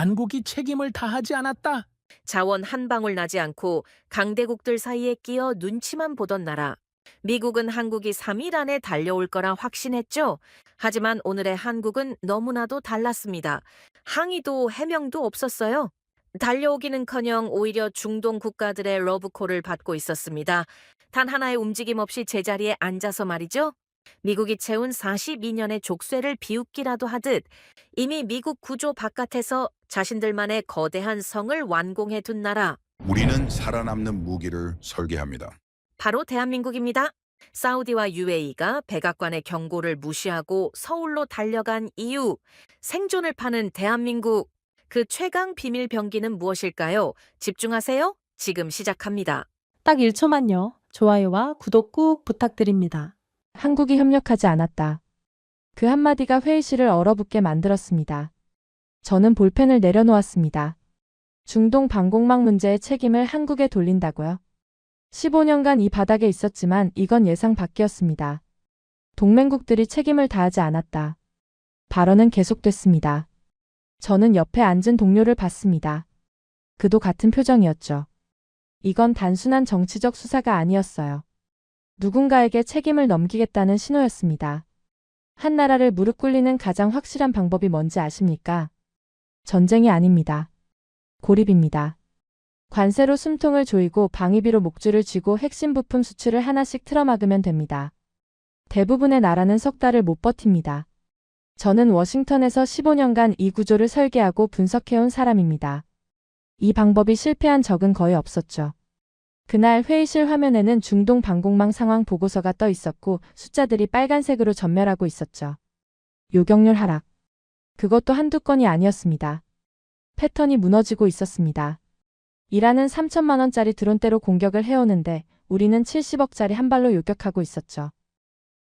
한국이 책임을 다하지 않았다. 자원 한 방울 나지 않고 강대국들 사이에 끼어 눈치만 보던 나라. 미국은 한국이 3일 안에 달려올 거라 확신했죠. 하지만 오늘의 한국은 너무나도 달랐습니다. 항의도 해명도 없었어요. 달려오기는커녕 오히려 중동 국가들의 러브콜을 받고 있었습니다. 단 하나의 움직임 없이 제자리에 앉아서 말이죠. 미국이 채운 42년의 족쇄를 비웃기라도 하듯 이미 미국 구조 바깥에서 자신들만의 거대한 성을 완공해 둔 나라. 우리는 살아남는 무기를 설계합니다. 바로 대한민국입니다. 사우디와 UAE가 백악관의 경고를 무시하고 서울로 달려간 이유, 생존을 파는 대한민국. 그 최강 비밀 병기는 무엇일까요? 집중하세요. 지금 시작합니다. 딱 1초만요. 좋아요와 구독 꾹 부탁드립니다. 한국이 협력하지 않았다. 그 한마디가 회의실을 얼어붙게 만들었습니다. 저는 볼펜을 내려놓았습니다. 중동 방공망 문제의 책임을 한국에 돌린다고요? 15년간 이 바닥에 있었지만 이건 예상 밖이었습니다. 동맹국들이 책임을 다하지 않았다. 발언은 계속됐습니다. 저는 옆에 앉은 동료를 봤습니다. 그도 같은 표정이었죠. 이건 단순한 정치적 수사가 아니었어요. 누군가에게 책임을 넘기겠다는 신호였습니다. 한 나라를 무릎 꿇리는 가장 확실한 방법이 뭔지 아십니까? 전쟁이 아닙니다. 고립입니다. 관세로 숨통을 조이고 방위비로 목줄을 쥐고 핵심 부품 수출을 하나씩 틀어막으면 됩니다. 대부분의 나라는 석 달을 못 버팁니다. 저는 워싱턴에서 15년간 이 구조를 설계하고 분석해온 사람입니다. 이 방법이 실패한 적은 거의 없었죠. 그날 회의실 화면에는 중동 방공망 상황 보고서가 떠 있었고 숫자들이 빨간색으로 전멸하고 있었죠. 요격률 하락. 그것도 한두 건이 아니었습니다. 패턴이 무너지고 있었습니다. 이란은 3천만 원짜리 드론대로 공격을 해오는데 우리는 70억짜리 한 발로 요격하고 있었죠.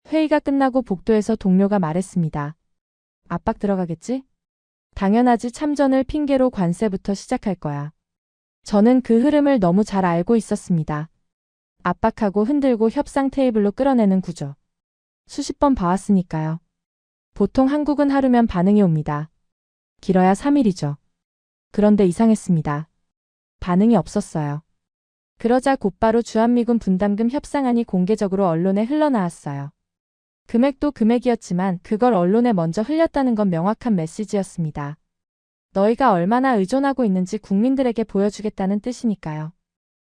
회의가 끝나고 복도에서 동료가 말했습니다. 압박 들어가겠지? 당연하지. 참전을 핑계로 관세부터 시작할 거야. 저는 그 흐름을 너무 잘 알고 있었습니다. 압박하고 흔들고 협상 테이블로 끌어내는 구조. 수십 번 봐왔으니까요. 보통 한국은 하루면 반응이 옵니다. 길어야 3일이죠. 그런데 이상했습니다. 반응이 없었어요. 그러자 곧바로 주한미군 분담금 협상안이 공개적으로 언론에 흘러나왔어요. 금액도 금액이었지만 그걸 언론에 먼저 흘렸다는 건 명확한 메시지였습니다. 너희가 얼마나 의존하고 있는지 국민들에게 보여주겠다는 뜻이니까요.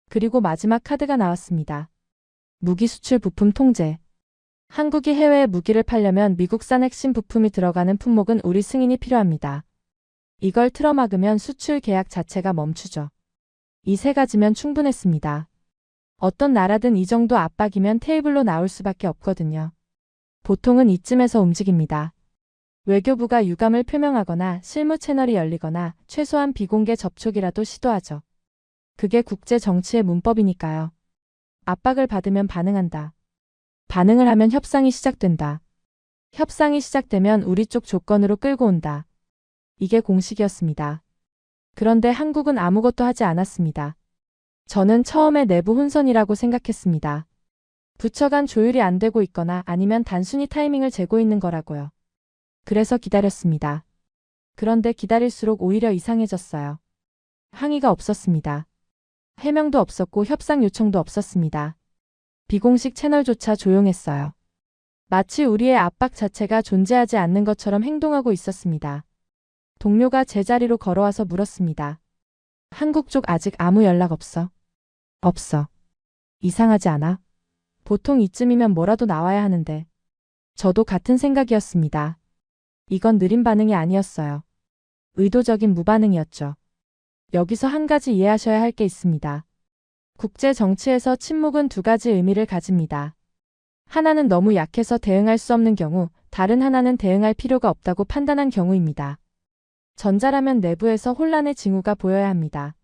그리고 마지막 카드가 나왔습니다. 무기 수출 부품 통제. 한국이 해외에 무기를 팔려면 미국산 핵심 부품이 들어가는 품목은 우리 승인이 필요합니다. 이걸 틀어막으면 수출 계약 자체가 멈추죠. 이 세 가지면 충분했습니다. 어떤 나라든 이 정도 압박이면 테이블로 나올 수밖에 없거든요. 보통은 이쯤에서 움직입니다. 외교부가 유감을 표명하거나 실무 채널이 열리거나 최소한 비공개 접촉이라도 시도하죠. 그게 국제 정치의 문법이니까요. 압박을 받으면 반응한다. 반응을 하면 협상이 시작된다. 협상이 시작되면 우리 쪽 조건으로 끌고 온다. 이게 공식이었습니다. 그런데 한국은 아무것도 하지 않았습니다. 저는 처음에 내부 혼선이라고 생각했습니다. 부처 간 조율이 안 되고 있거나 아니면 단순히 타이밍을 재고 있는 거라고요. 그래서 기다렸습니다. 그런데 기다릴수록 오히려 이상해졌어요. 항의가 없었습니다. 해명도 없었고 협상 요청도 없었습니다. 비공식 채널조차 조용했어요. 마치 우리의 압박 자체가 존재하지 않는 것처럼 행동하고 있었습니다. 동료가 제자리로 걸어와서 물었습니다. 한국 쪽 아직 아무 연락 없어? 없어. 이상하지 않아? 보통 이쯤이면 뭐라도 나와야 하는데. 저도 같은 생각이었습니다. 이건 느린 반응이 아니었어요. 의도적인 무반응이었죠. 여기서 한 가지 이해하셔야 할 게 있습니다. 국제 정치에서 침묵은 두 가지 의미를 가집니다. 하나는 너무 약해서 대응할 수 없는 경우, 다른 하나는 대응할 필요가 없다고 판단한 경우입니다. 전자라면 내부에서 혼란의 징후가 보여야 합니다.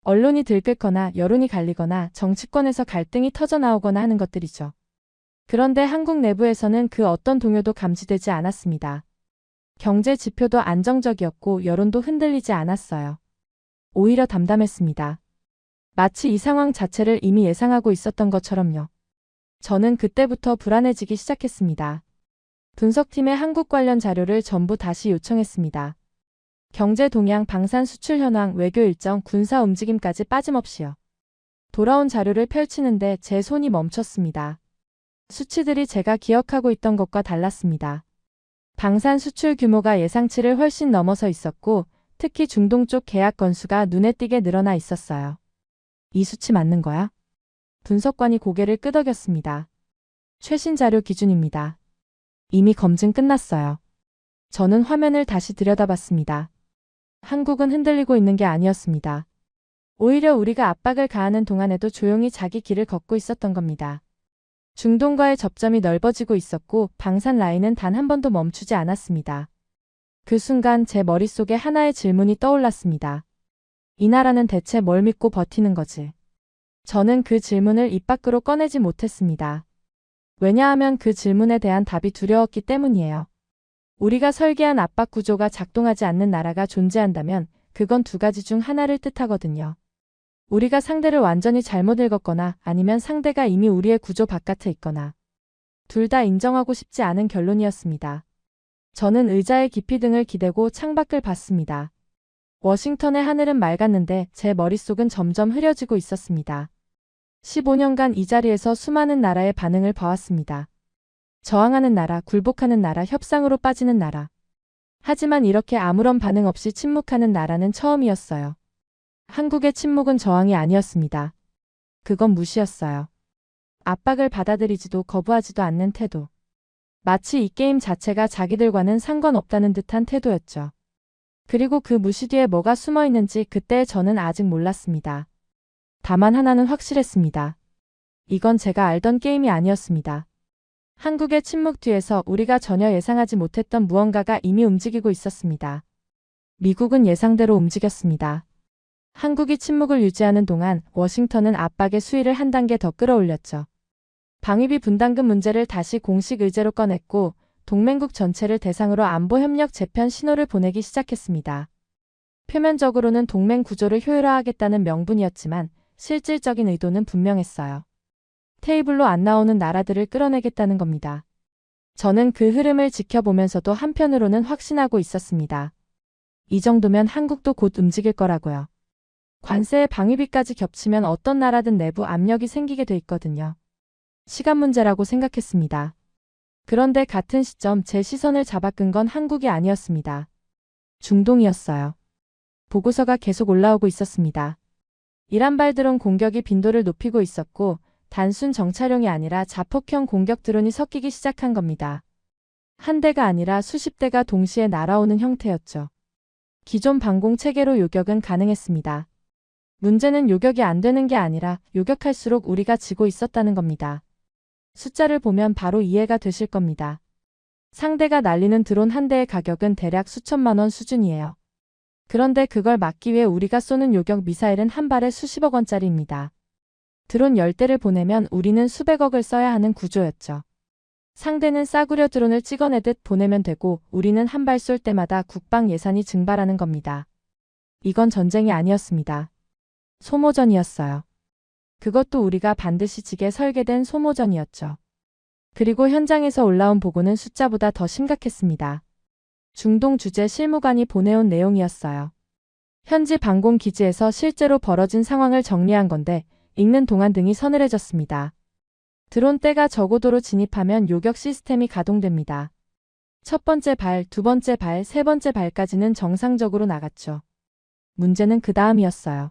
언론이 들끓거나 여론이 갈리거나 정치권에서 갈등이 터져나오거나 하는 것들이죠. 그런데 한국 내부에서는 그 어떤 동요도 감지되지 않았습니다. 경제 지표도 안정적이었고 여론도 흔들리지 않았어요. 오히려 담담했습니다. 마치 이 상황 자체를 이미 예상하고 있었던 것처럼요. 저는 그때부터 불안해지기 시작했습니다. 분석팀에 한국 관련 자료를 전부 다시 요청했습니다. 경제 동향, 방산 수출 현황, 외교 일정, 군사 움직임까지 빠짐없이요. 돌아온 자료를 펼치는데 제 손이 멈췄습니다. 수치들이 제가 기억하고 있던 것과 달랐습니다. 방산 수출 규모가 예상치를 훨씬 넘어서 있었고, 특히 중동 쪽 계약 건수가 눈에 띄게 늘어나 있었어요. 이 수치 맞는 거야? 분석관이 고개를 끄덕였습니다. 최신 자료 기준입니다. 이미 검증 끝났어요. 저는 화면을 다시 들여다봤습니다. 한국은 흔들리고 있는 게 아니었습니다. 오히려 우리가 압박을 가하는 동안에도 조용히 자기 길을 걷고 있었던 겁니다. 중동과의 접점이 넓어지고 있었고 방산 라인은 단 한 번도 멈추지 않았습니다. 그 순간 제 머릿속에 하나의 질문이 떠올랐습니다. 이 나라는 대체 뭘 믿고 버티는 거지? 저는 그 질문을 입 밖으로 꺼내지 못했습니다. 왜냐하면 그 질문에 대한 답이 두려웠기 때문이에요. 우리가 설계한 압박 구조가 작동하지 않는 나라가 존재한다면 그건 두 가지 중 하나를 뜻하거든요. 우리가 상대를 완전히 잘못 읽었거나 아니면 상대가 이미 우리의 구조 바깥에 있거나. 둘 다 인정하고 싶지 않은 결론이었습니다. 저는 의자의 깊이 등을 기대고 창밖을 봤습니다. 워싱턴의 하늘은 맑았는데 제 머릿속은 점점 흐려지고 있었습니다. 15년간 이 자리에서 수많은 나라의 반응을 봐왔습니다. 저항하는 나라, 굴복하는 나라, 협상으로 빠지는 나라. 하지만 이렇게 아무런 반응 없이 침묵하는 나라는 처음이었어요. 한국의 침묵은 저항이 아니었습니다. 그건 무시였어요. 압박을 받아들이지도 거부하지도 않는 태도. 마치 이 게임 자체가 자기들과는 상관없다는 듯한 태도였죠. 그리고 그 무시 뒤에 뭐가 숨어 있는지 그때 저는 아직 몰랐습니다. 다만 하나는 확실했습니다. 이건 제가 알던 게임이 아니었습니다. 한국의 침묵 뒤에서 우리가 전혀 예상하지 못했던 무언가가 이미 움직이고 있었습니다. 미국은 예상대로 움직였습니다. 한국이 침묵을 유지하는 동안 워싱턴은 압박의 수위를 한 단계 더 끌어올렸죠. 방위비 분담금 문제를 다시 공식 의제로 꺼냈고 동맹국 전체를 대상으로 안보협력 재편 신호를 보내기 시작했습니다. 표면적으로는 동맹 구조를 효율화하겠다는 명분이었지만 실질적인 의도는 분명했어요. 테이블로 안 나오는 나라들을 끌어내겠다는 겁니다. 저는 그 흐름을 지켜보면서도 한편으로는 확신하고 있었습니다. 이 정도면 한국도 곧 움직일 거라고요. 관세에 방위비까지 겹치면 어떤 나라든 내부 압력이 생기게 돼 있거든요. 시간 문제라고 생각했습니다. 그런데 같은 시점 제 시선을 잡아끈 건 한국이 아니었습니다. 중동이었어요. 보고서가 계속 올라오고 있었습니다. 이란발 드론 공격이 빈도를 높이고 있었고 단순 정찰용이 아니라 자폭형 공격 드론이 섞이기 시작한 겁니다. 한 대가 아니라 수십 대가 동시에 날아오는 형태였죠. 기존 방공 체계로 요격은 가능했습니다. 문제는 요격이 안 되는 게 아니라 요격할수록 우리가 지고 있었다는 겁니다. 숫자를 보면 바로 이해가 되실 겁니다. 상대가 날리는 드론 한 대의 가격은 대략 수천만 원 수준이에요. 그런데 그걸 막기 위해 우리가 쏘는 요격 미사일은 한 발에 수십억 원짜리입니다. 드론 10대를 보내면 우리는 수백억을 써야 하는 구조였죠. 상대는 싸구려 드론을 찍어내듯 보내면 되고 우리는 한 발 쏠 때마다 국방 예산이 증발하는 겁니다. 이건 전쟁이 아니었습니다. 소모전이었어요. 그것도 우리가 반드시 지게 설계된 소모전이었죠. 그리고 현장에서 올라온 보고는 숫자보다 더 심각했습니다. 중동 주재 실무관이 보내온 내용이었어요. 현지 방공 기지에서 실제로 벌어진 상황을 정리한 건데 읽는 동안 등이 서늘해졌습니다. 드론 떼가 저고도로 진입하면 요격 시스템이 가동됩니다. 첫 번째 발, 두 번째 발, 세 번째 발까지는 정상적으로 나갔죠. 문제는 그 다음이었어요.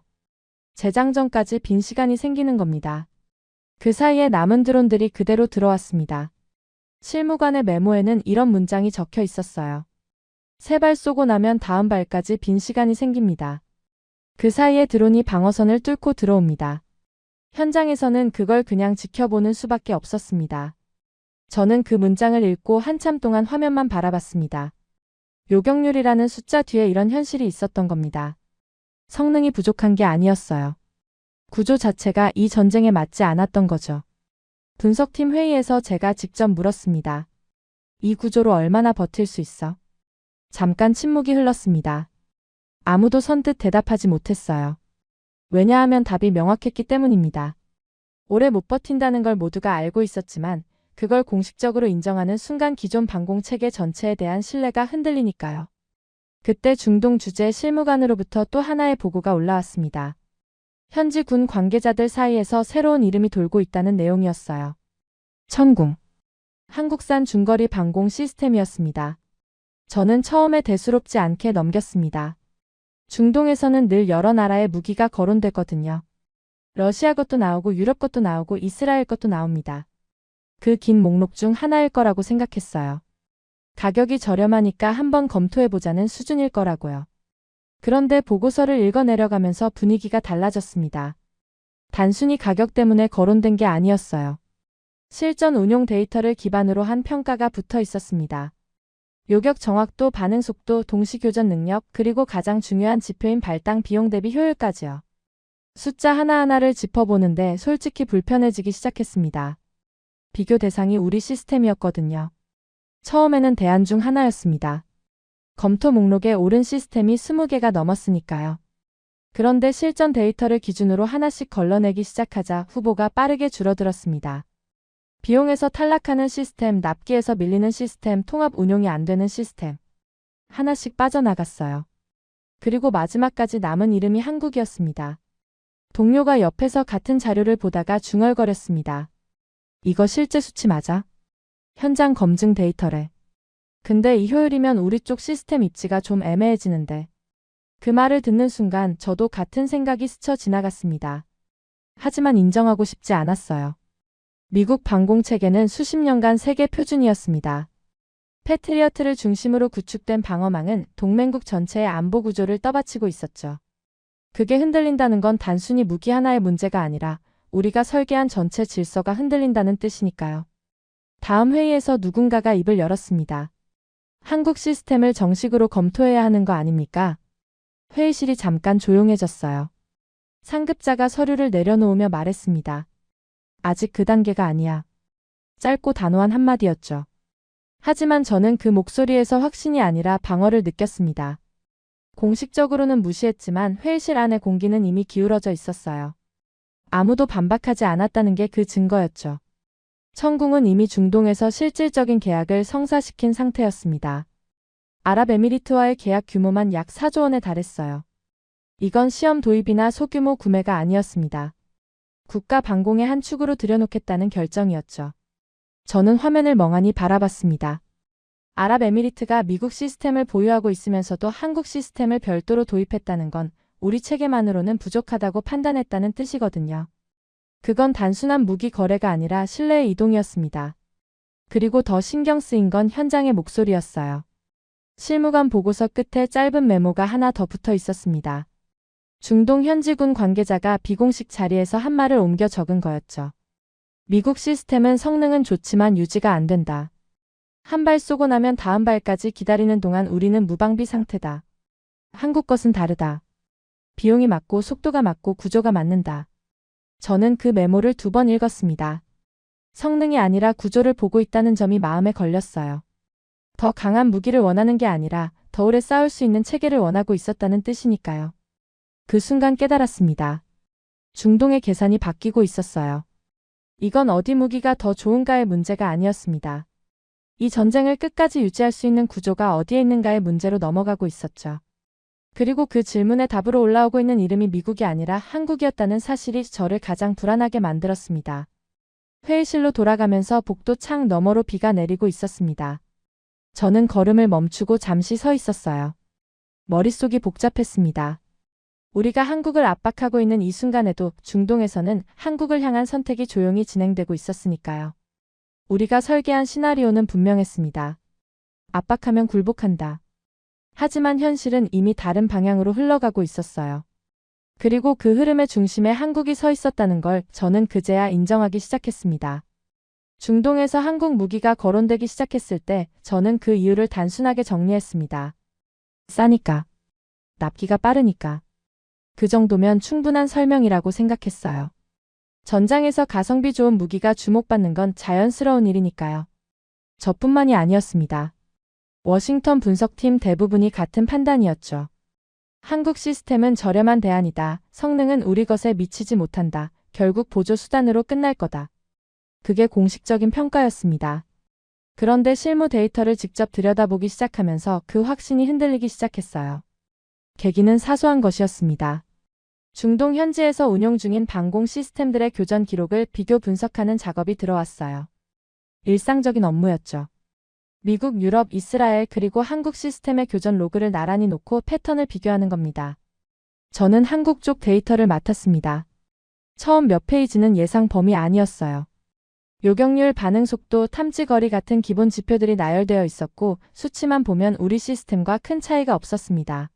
재장전까지 빈 시간이 생기는 겁니다. 그 사이에 남은 드론들이 그대로 들어왔습니다. 실무관의 메모에는 이런 문장이 적혀 있었어요. 세 발 쏘고 나면 다음 발까지 빈 시간이 생깁니다. 그 사이에 드론이 방어선을 뚫고 들어옵니다. 현장에서는 그걸 그냥 지켜보는 수밖에 없었습니다. 저는 그 문장을 읽고 한참 동안 화면만 바라봤습니다. 요격률이라는 숫자 뒤에 이런 현실이 있었던 겁니다. 성능이 부족한 게 아니었어요. 구조 자체가 이 전쟁에 맞지 않았던 거죠. 분석팀 회의에서 제가 직접 물었습니다. 이 구조로 얼마나 버틸 수 있어? 잠깐 침묵이 흘렀습니다. 아무도 선뜻 대답하지 못했어요. 왜냐하면 답이 명확했기 때문입니다. 오래 못 버틴다는 걸 모두가 알고 있었지만 그걸 공식적으로 인정하는 순간 기존 방공 체계 전체에 대한 신뢰가 흔들리니까요. 그때 중동 주재 실무관으로부터 또 하나의 보고가 올라왔습니다. 현지 군 관계자들 사이에서 새로운 이름이 돌고 있다는 내용이었어요. 천궁. 한국산 중거리 방공 시스템이었습니다. 저는 처음에 대수롭지 않게 넘겼습니다. 중동에서는 늘 여러 나라의 무기가 거론되거든요. 러시아 것도 나오고 유럽 것도 나오고 이스라엘 것도 나옵니다. 그 긴 목록 중 하나일 거라고 생각했어요. 가격이 저렴하니까 한번 검토해보자는 수준일 거라고요. 그런데 보고서를 읽어내려가면서 분위기가 달라졌습니다. 단순히 가격 때문에 거론된 게 아니었어요. 실전 운용 데이터를 기반으로 한 평가가 붙어 있었습니다. 요격 정확도, 반응 속도, 동시 교전 능력, 그리고 가장 중요한 지표인 발당 비용 대비 효율까지요. 숫자 하나하나를 짚어보는데 솔직히 불편해지기 시작했습니다. 비교 대상이 우리 시스템이었거든요. 처음에는 대안 중 하나였습니다. 검토 목록에 오른 시스템이 20개가 넘었으니까요. 그런데 실전 데이터를 기준으로 하나씩 걸러내기 시작하자 후보가 빠르게 줄어들었습니다. 비용에서 탈락하는 시스템, 납기에서 밀리는 시스템, 통합 운용이 안 되는 시스템. 하나씩 빠져나갔어요. 그리고 마지막까지 남은 이름이 한국이었습니다. 동료가 옆에서 같은 자료를 보다가 중얼거렸습니다. 이거 실제 수치 맞아? 현장 검증 데이터래. 근데 이 효율이면 우리 쪽 시스템 입지가 좀 애매해지는데. 그 말을 듣는 순간 저도 같은 생각이 스쳐 지나갔습니다. 하지만 인정하고 싶지 않았어요. 미국 방공체계는 수십 년간 세계 표준이었습니다. 패트리어트를 중심으로 구축된 방어망은 동맹국 전체의 안보 구조를 떠받치고 있었죠. 그게 흔들린다는 건 단순히 무기 하나의 문제가 아니라 우리가 설계한 전체 질서가 흔들린다는 뜻이니까요. 다음 회의에서 누군가가 입을 열었습니다. 한국 시스템을 정식으로 검토해야 하는 거 아닙니까? 회의실이 잠깐 조용해졌어요. 상급자가 서류를 내려놓으며 말했습니다. 아직 그 단계가 아니야. 짧고 단호한 한마디였죠. 하지만 저는 그 목소리에서 확신이 아니라 방어를 느꼈습니다. 공식적으로는 무시했지만 회의실 안의 공기는 이미 기울어져 있었어요. 아무도 반박하지 않았다는 게 그 증거였죠. 천궁은 이미 중동에서 실질적인 계약을 성사시킨 상태였습니다. 아랍에미리트와의 계약 규모만 약 4조 원에 달했어요. 이건 시험 도입이나 소규모 구매가 아니었습니다. 국가 방공의 한 축으로 들여놓겠다는 결정이었죠. 저는 화면을 멍하니 바라봤습니다. 아랍에미리트가 미국 시스템을 보유하고 있으면서도 한국 시스템을 별도로 도입했다는 건 우리 체계만으로는 부족하다고 판단했다는 뜻이거든요. 그건 단순한 무기 거래가 아니라 신뢰의 이동이었습니다. 그리고 더 신경 쓰인 건 현장의 목소리였어요. 실무관 보고서 끝에 짧은 메모가 하나 더 붙어 있었습니다. 중동 현지군 관계자가 비공식 자리에서 한 말을 옮겨 적은 거였죠. 미국 시스템은 성능은 좋지만 유지가 안 된다. 한 발 쏘고 나면 다음 발까지 기다리는 동안 우리는 무방비 상태다. 한국 것은 다르다. 비용이 맞고 속도가 맞고 구조가 맞는다. 저는 그 메모를 2번 읽었습니다. 성능이 아니라 구조를 보고 있다는 점이 마음에 걸렸어요. 더 강한 무기를 원하는 게 아니라 더 오래 싸울 수 있는 체계를 원하고 있었다는 뜻이니까요. 그 순간 깨달았습니다. 중동의 계산이 바뀌고 있었어요. 이건 어디 무기가 더 좋은가의 문제가 아니었습니다. 이 전쟁을 끝까지 유지할 수 있는 구조가 어디에 있는가의 문제로 넘어가고 있었죠. 그리고 그 질문의 답으로 올라오고 있는 이름이 미국이 아니라 한국이었다는 사실이 저를 가장 불안하게 만들었습니다. 회의실로 돌아가면서 복도 창 너머로 비가 내리고 있었습니다. 저는 걸음을 멈추고 잠시 서 있었어요. 머릿속이 복잡했습니다. 우리가 한국을 압박하고 있는 이 순간에도 중동에서는 한국을 향한 선택이 조용히 진행되고 있었으니까요. 우리가 설계한 시나리오는 분명했습니다. 압박하면 굴복한다. 하지만 현실은 이미 다른 방향으로 흘러가고 있었어요. 그리고 그 흐름의 중심에 한국이 서 있었다는 걸 저는 그제야 인정하기 시작했습니다. 중동에서 한국 무기가 거론되기 시작했을 때 저는 그 이유를 단순하게 정리했습니다. 싸니까. 납기가 빠르니까. 그 정도면 충분한 설명이라고 생각했어요. 전장에서 가성비 좋은 무기가 주목받는 건 자연스러운 일이니까요. 저뿐만이 아니었습니다. 워싱턴 분석팀 대부분이 같은 판단이었죠. 한국 시스템은 저렴한 대안이다. 성능은 우리 것에 미치지 못한다. 결국 보조 수단으로 끝날 거다. 그게 공식적인 평가였습니다. 그런데 실무 데이터를 직접 들여다보기 시작하면서 그 확신이 흔들리기 시작했어요. 계기는 사소한 것이었습니다. 중동 현지에서 운용 중인 방공 시스템들의 교전 기록을 비교 분석하는 작업이 들어왔어요. 일상적인 업무였죠. 미국, 유럽, 이스라엘 그리고 한국 시스템의 교전 로그를 나란히 놓고 패턴을 비교하는 겁니다. 저는 한국 쪽 데이터를 맡았습니다. 처음 몇 페이지는 예상 범위 아니었어요. 요격률, 반응 속도, 탐지 거리 같은 기본 지표들이 나열되어 있었고 수치만 보면 우리 시스템과 큰 차이가 없었습니다.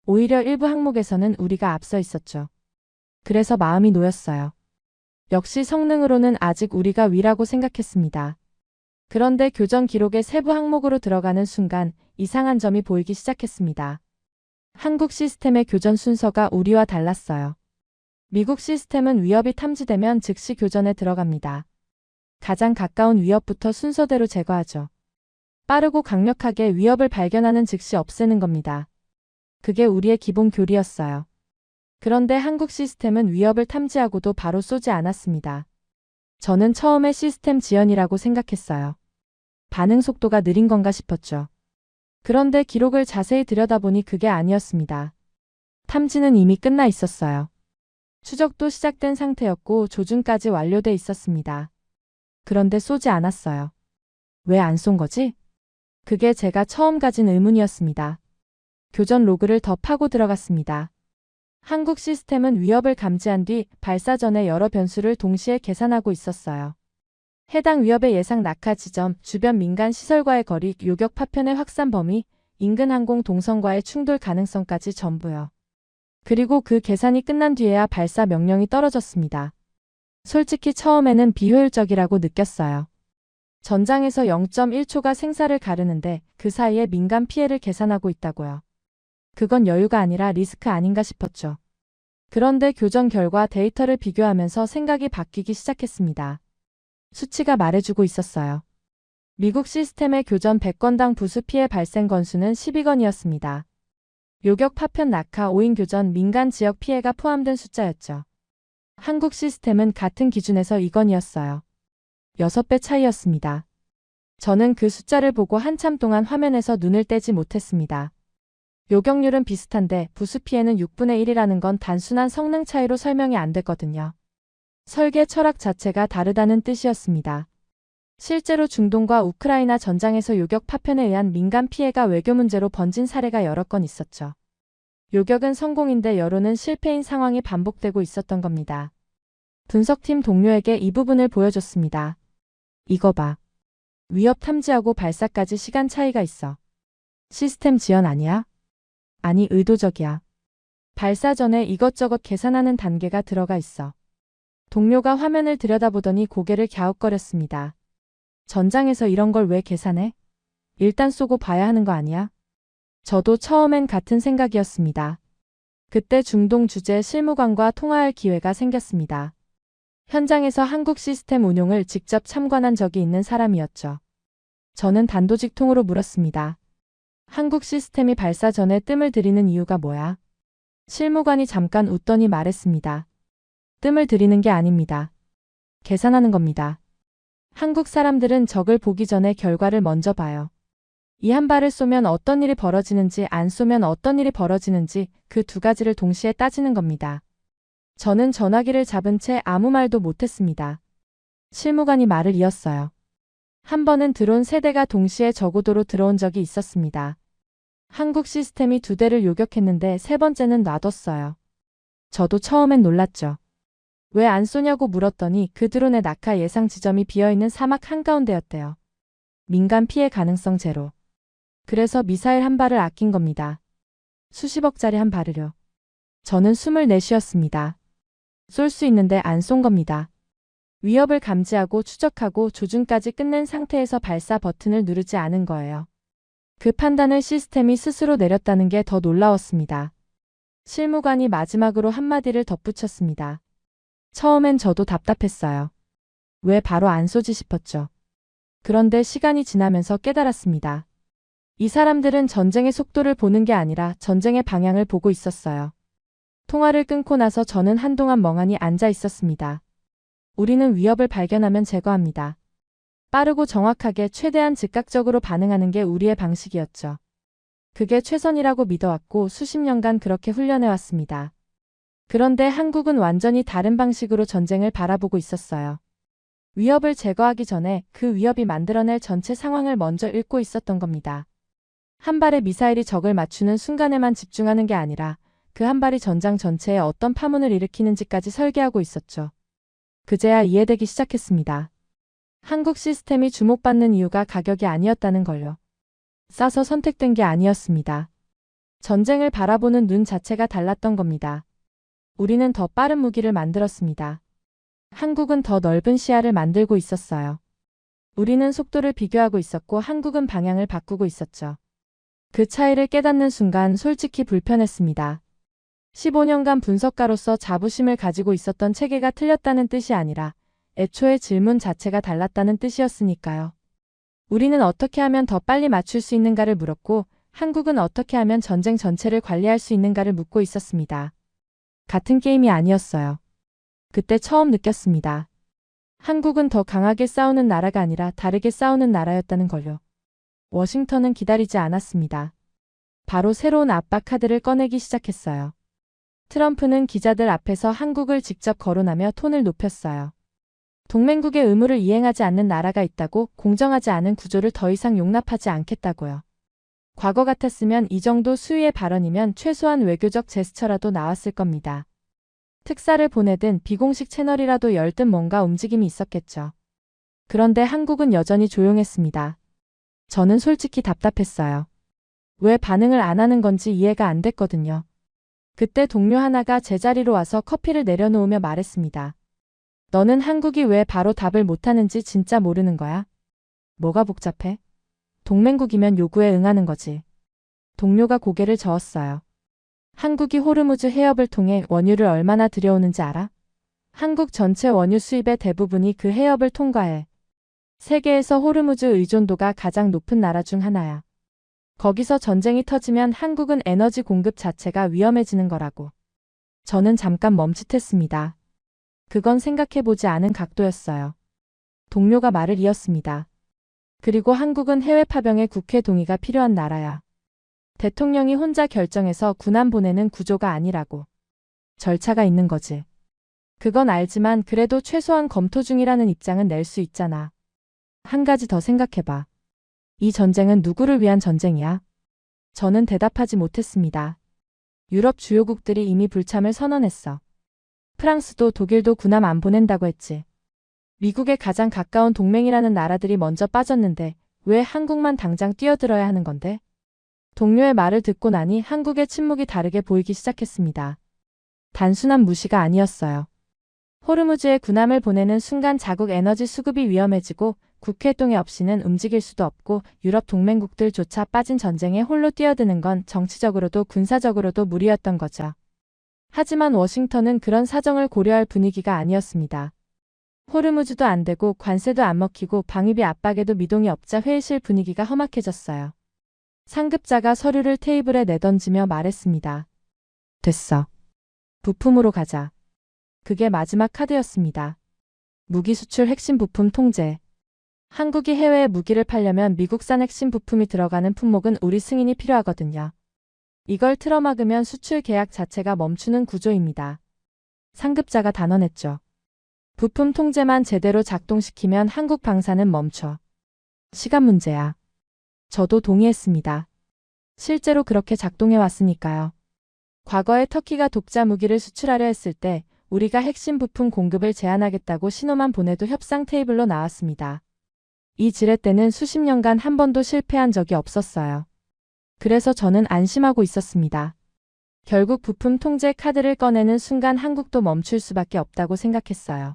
오히려 일부 항목에서는 우리가 앞서 있었죠. 그래서 마음이 놓였어요. 역시 성능으로는 아직 우리가 위라고 생각했습니다. 그런데 교전 기록의 세부 항목으로 들어가는 순간 이상한 점이 보이기 시작했습니다. 한국 시스템의 교전 순서가 우리와 달랐어요. 미국 시스템은 위협이 탐지되면 즉시 교전에 들어갑니다. 가장 가까운 위협부터 순서대로 제거하죠. 빠르고 강력하게 위협을 발견하는 즉시 없애는 겁니다. 그게 우리의 기본 교리였어요. 그런데 한국 시스템은 위협을 탐지하고도 바로 쏘지 않았습니다. 저는 처음에 시스템 지연이라고 생각했어요. 반응 속도가 느린 건가 싶었죠. 그런데 기록을 자세히 들여다보니 그게 아니었습니다. 탐지는 이미 끝나 있었어요. 추적도 시작된 상태였고 조준까지 완료돼 있었습니다. 그런데 쏘지 않았어요. 왜 안 쏜 거지? 그게 제가 처음 가진 의문이었습니다. 교전 로그를 더 파고 들어갔습니다. 한국 시스템은 위협을 감지한 뒤 발사 전에 여러 변수를 동시에 계산하고 있었어요. 해당 위협의 예상 낙하 지점, 주변 민간 시설과의 거리, 요격 파편의 확산 범위, 인근 항공 동선과의 충돌 가능성까지 전부요. 그리고 그 계산이 끝난 뒤에야 발사 명령이 떨어졌습니다. 솔직히 처음에는 비효율적이라고 느꼈어요. 전장에서 0.1초가 생사를 가르는데 그 사이에 민간 피해를 계산하고 있다고요. 그건 여유가 아니라 리스크 아닌가 싶었죠. 그런데 교전 결과 데이터를 비교하면서 생각이 바뀌기 시작했습니다. 수치가 말해주고 있었어요. 미국 시스템의 교전 100건당 부수 피해 발생 건수는 12건이었습니다. 요격 파편 낙하 5인 교전 민간 지역 피해가 포함된 숫자였죠. 한국 시스템은 같은 기준에서 2건이었어요. 6배 차이였습니다. 저는 그 숫자를 보고 한참 동안 화면에서 눈을 떼지 못했습니다. 요격률은 비슷한데 부수 피해는 6분의 1이라는 건 단순한 성능 차이로 설명이 안 됐거든요. 설계 철학 자체가 다르다는 뜻이었습니다. 실제로 중동과 우크라이나 전장에서 요격 파편에 의한 민간 피해가 외교 문제로 번진 사례가 여러 건 있었죠. 요격은 성공인데 여론은 실패인 상황이 반복되고 있었던 겁니다. 분석팀 동료에게 이 부분을 보여줬습니다. 이거 봐. 위협 탐지하고 발사까지 시간 차이가 있어. 시스템 지연 아니야? 아니, 의도적이야. 발사 전에 이것저것 계산하는 단계가 들어가 있어. 동료가 화면을 들여다보더니 고개를 갸웃거렸습니다. 전장에서 이런 걸 왜 계산해? 일단 쏘고 봐야 하는 거 아니야? 저도 처음엔 같은 생각이었습니다. 그때 중동 주재 실무관과 통화할 기회가 생겼습니다. 현장에서 한국 시스템 운용을 직접 참관한 적이 있는 사람이었죠. 저는 단도직 통으로 물었습니다. 한국 시스템이 발사 전에 뜸을 들이는 이유가 뭐야? 실무관이 잠깐 웃더니 말했습니다. 뜸을 들이는 게 아닙니다. 계산하는 겁니다. 한국 사람들은 적을 보기 전에 결과를 먼저 봐요. 이 한 발을 쏘면 어떤 일이 벌어지는지 안 쏘면 어떤 일이 벌어지는지 그 두 가지를 동시에 따지는 겁니다. 저는 전화기를 잡은 채 아무 말도 못했습니다. 실무관이 말을 이었어요. 한 번은 드론 3대가 동시에 저고도로 들어온 적이 있었습니다. 한국 시스템이 2대를 요격했는데 3번째는 놔뒀어요. 저도 처음엔 놀랐죠. 왜 안 쏘냐고 물었더니 그 드론의 낙하 예상 지점이 비어있는 사막 한가운데였대요. 민간 피해 가능성 제로. 그래서 미사일 한 발을 아낀 겁니다. 수십억짜리 한 발을요. 저는 숨을 내쉬었습니다. 쏠 수 있는데 안 쏜 겁니다. 위협을 감지하고 추적하고 조준까지 끝낸 상태에서 발사 버튼을 누르지 않은 거예요. 그 판단을 시스템이 스스로 내렸다는 게 더 놀라웠습니다. 실무관이 마지막으로 한마디를 덧붙였습니다. 처음엔 저도 답답했어요. 왜 바로 안 쏘지 싶었죠. 그런데 시간이 지나면서 깨달았습니다. 이 사람들은 전쟁의 속도를 보는 게 아니라 전쟁의 방향을 보고 있었어요. 통화를 끊고 나서 저는 한동안 멍하니 앉아 있었습니다. 우리는 위협을 발견하면 제거합니다. 빠르고 정확하게 최대한 즉각적으로 반응하는 게 우리의 방식이었죠. 그게 최선이라고 믿어왔고 수십 년간 그렇게 훈련해왔습니다. 그런데 한국은 완전히 다른 방식으로 전쟁을 바라보고 있었어요. 위협을 제거하기 전에 그 위협이 만들어낼 전체 상황을 먼저 읽고 있었던 겁니다. 한 발의 미사일이 적을 맞추는 순간에만 집중하는 게 아니라 그 한 발이 전장 전체에 어떤 파문을 일으키는지까지 설계하고 있었죠. 그제야 이해되기 시작했습니다. 한국 시스템이 주목받는 이유가 가격이 아니었다는 걸요. 싸서 선택된 게 아니었습니다. 전쟁을 바라보는 눈 자체가 달랐던 겁니다. 우리는 더 빠른 무기를 만들었습니다. 한국은 더 넓은 시야를 만들고 있었어요. 우리는 속도를 비교하고 있었고 한국은 방향을 바꾸고 있었죠. 그 차이를 깨닫는 순간 솔직히 불편했습니다. 15년간 분석가로서 자부심을 가지고 있었던 체계가 틀렸다는 뜻이 아니라 애초에 질문 자체가 달랐다는 뜻이었으니까요. 우리는 어떻게 하면 더 빨리 맞출 수 있는가를 물었고 한국은 어떻게 하면 전쟁 전체를 관리할 수 있는가를 묻고 있었습니다. 같은 게임이 아니었어요. 그때 처음 느꼈습니다. 한국은 더 강하게 싸우는 나라가 아니라 다르게 싸우는 나라였다는 걸요. 워싱턴은 기다리지 않았습니다. 바로 새로운 압박 카드를 꺼내기 시작했어요. 트럼프는 기자들 앞에서 한국을 직접 거론하며 톤을 높였어요. 동맹국의 의무를 이행하지 않는 나라가 있다고 공정하지 않은 구조를 더 이상 용납하지 않겠다고요. 과거 같았으면 이 정도 수위의 발언이면 최소한 외교적 제스처라도 나왔을 겁니다. 특사를 보내든 비공식 채널이라도 열든 뭔가 움직임이 있었겠죠. 그런데 한국은 여전히 조용했습니다. 저는 솔직히 답답했어요. 왜 반응을 안 하는 건지 이해가 안 됐거든요. 그때 동료 하나가 제자리로 와서 커피를 내려놓으며 말했습니다. 너는 한국이 왜 바로 답을 못하는지 진짜 모르는 거야? 뭐가 복잡해? 동맹국이면 요구에 응하는 거지. 동료가 고개를 저었어요. 한국이 호르무즈 해협을 통해 원유를 얼마나 들여오는지 알아? 한국 전체 원유 수입의 대부분이 그 해협을 통과해. 세계에서 호르무즈 의존도가 가장 높은 나라 중 하나야. 거기서 전쟁이 터지면 한국은 에너지 공급 자체가 위험해지는 거라고. 저는 잠깐 멈칫했습니다. 그건 생각해보지 않은 각도였어요. 동료가 말을 이었습니다. 그리고 한국은 해외 파병에 국회 동의가 필요한 나라야. 대통령이 혼자 결정해서 군함 보내는 구조가 아니라고. 절차가 있는 거지. 그건 알지만 그래도 최소한 검토 중이라는 입장은 낼 수 있잖아. 한 가지 더 생각해봐. 이 전쟁은 누구를 위한 전쟁이야? 저는 대답하지 못했습니다. 유럽 주요국들이 이미 불참을 선언했어. 프랑스도 독일도 군함 안 보낸다고 했지. 미국의 가장 가까운 동맹이라는 나라들이 먼저 빠졌는데 왜 한국만 당장 뛰어들어야 하는 건데? 동료의 말을 듣고 나니 한국의 침묵이 다르게 보이기 시작했습니다. 단순한 무시가 아니었어요. 호르무즈에 군함을 보내는 순간 자국 에너지 수급이 위험해지고 국회 동의 없이는 움직일 수도 없고 유럽 동맹국들조차 빠진 전쟁에 홀로 뛰어드는 건 정치적으로도 군사적으로도 무리였던 거죠. 하지만 워싱턴은 그런 사정을 고려할 분위기가 아니었습니다. 호르무즈도 안 되고 관세도 안 먹히고 방위비 압박에도 미동이 없자 회의실 분위기가 험악해졌어요. 상급자가 서류를 테이블에 내던지며 말했습니다. 됐어. 부품으로 가자. 그게 마지막 카드였습니다. 무기 수출 핵심 부품 통제. 한국이 해외에 무기를 팔려면 미국산 핵심 부품이 들어가는 품목은 우리 승인이 필요하거든요. 이걸 틀어막으면 수출 계약 자체가 멈추는 구조입니다. 상급자가 단언했죠. 부품 통제만 제대로 작동시키면 한국 방사는 멈춰. 시간 문제야. 저도 동의했습니다. 실제로 그렇게 작동해 왔으니까요. 과거에 터키가 독자 무기를 수출하려 했을 때 우리가 핵심 부품 공급을 제한하겠다고 신호만 보내도 협상 테이블로 나왔습니다. 이 지뢰 때는 수십 년간 한 번도 실패한 적이 없었어요. 그래서 저는 안심하고 있었습니다. 결국 부품 통제 카드를 꺼내는 순간 한국도 멈출 수밖에 없다고 생각했어요.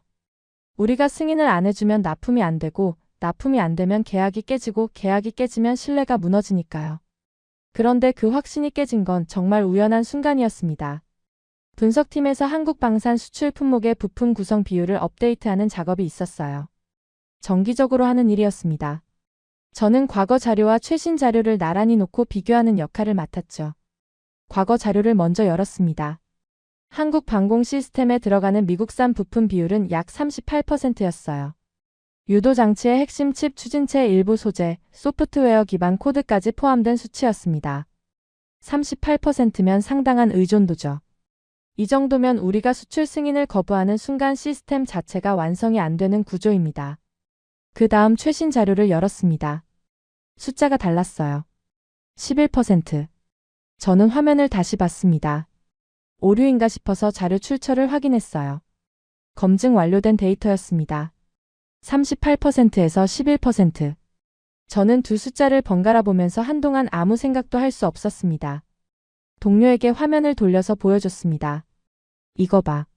우리가 승인을 안 해주면 납품이 안 되고 납품이 안 되면 계약이 깨지고 계약이 깨지면 신뢰가 무너지니까요. 그런데 그 확신이 깨진 건 정말 우연한 순간이었습니다. 분석팀에서 한국 방산 수출 품목의 부품 구성 비율을 업데이트하는 작업이 있었어요. 정기적으로 하는 일이었습니다. 저는 과거 자료와 최신 자료를 나란히 놓고 비교하는 역할을 맡았죠. 과거 자료를 먼저 열었습니다. 한국 방공 시스템에 들어가는 미국산 부품 비율은 약 38%였어요. 유도 장치의 핵심 칩 추진체 일부 소재, 소프트웨어 기반 코드까지 포함된 수치였습니다. 38%면 상당한 의존도죠. 이 정도면 우리가 수출 승인을 거부하는 순간 시스템 자체가 완성이 안 되는 구조입니다. 그 다음 최신 자료를 열었습니다. 숫자가 달랐어요. 11%. 저는 화면을 다시 봤습니다. 오류인가 싶어서 자료 출처를 확인했어요. 검증 완료된 데이터였습니다. 38%에서 11%. 저는 두 숫자를 번갈아 보면서 한동안 아무 생각도 할 수 없었습니다. 동료에게 화면을 돌려서 보여줬습니다. 이거 봐.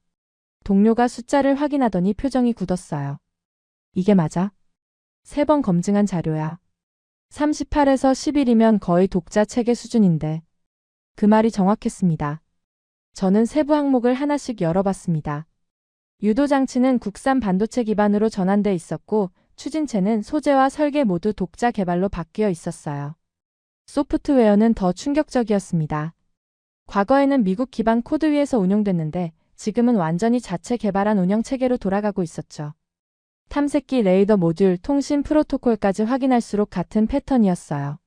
동료가 숫자를 확인하더니 표정이 굳었어요. 이게 맞아? 3번 검증한 자료야. 38에서 11이면 거의 독자 체계 수준인데. 그 말이 정확했습니다. 저는 세부 항목을 하나씩 열어봤습니다. 유도 장치는 국산 반도체 기반으로 전환돼 있었고, 추진체는 소재와 설계 모두 독자 개발로 바뀌어 있었어요. 소프트웨어는 더 충격적이었습니다. 과거에는 미국 기반 코드 위에서 운용됐는데 지금은 완전히 자체 개발한 운영 체계로 돌아가고 있었죠. 탐색기 레이더 모듈, 통신 프로토콜까지 확인할수록 같은 패턴이었어요.